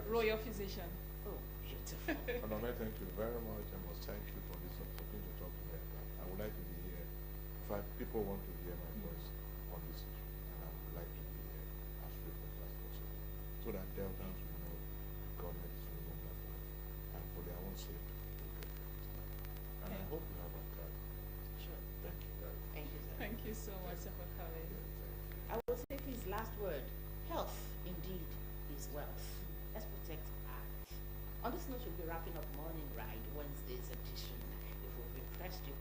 Royal Physician. Oh, beautiful. Honorable, thank you very much. I must thank you for this opportunity to talk to me. I would like to be here. In fact, people want to hear my voice on this issue, and I would like to be here as frequent as possible, so that Deltans will know the government is doing wonderful, and for their own sake, we'll get things done. And I hope you have a card. Sure. Thank you very much. Thank you, sir. Thank you so much for coming. I will take his last word. Health, indeed, is wealth. Let's protect our health. On this note, we'll be wrapping up Morning Ride, Wednesday's edition. If we've impressed you,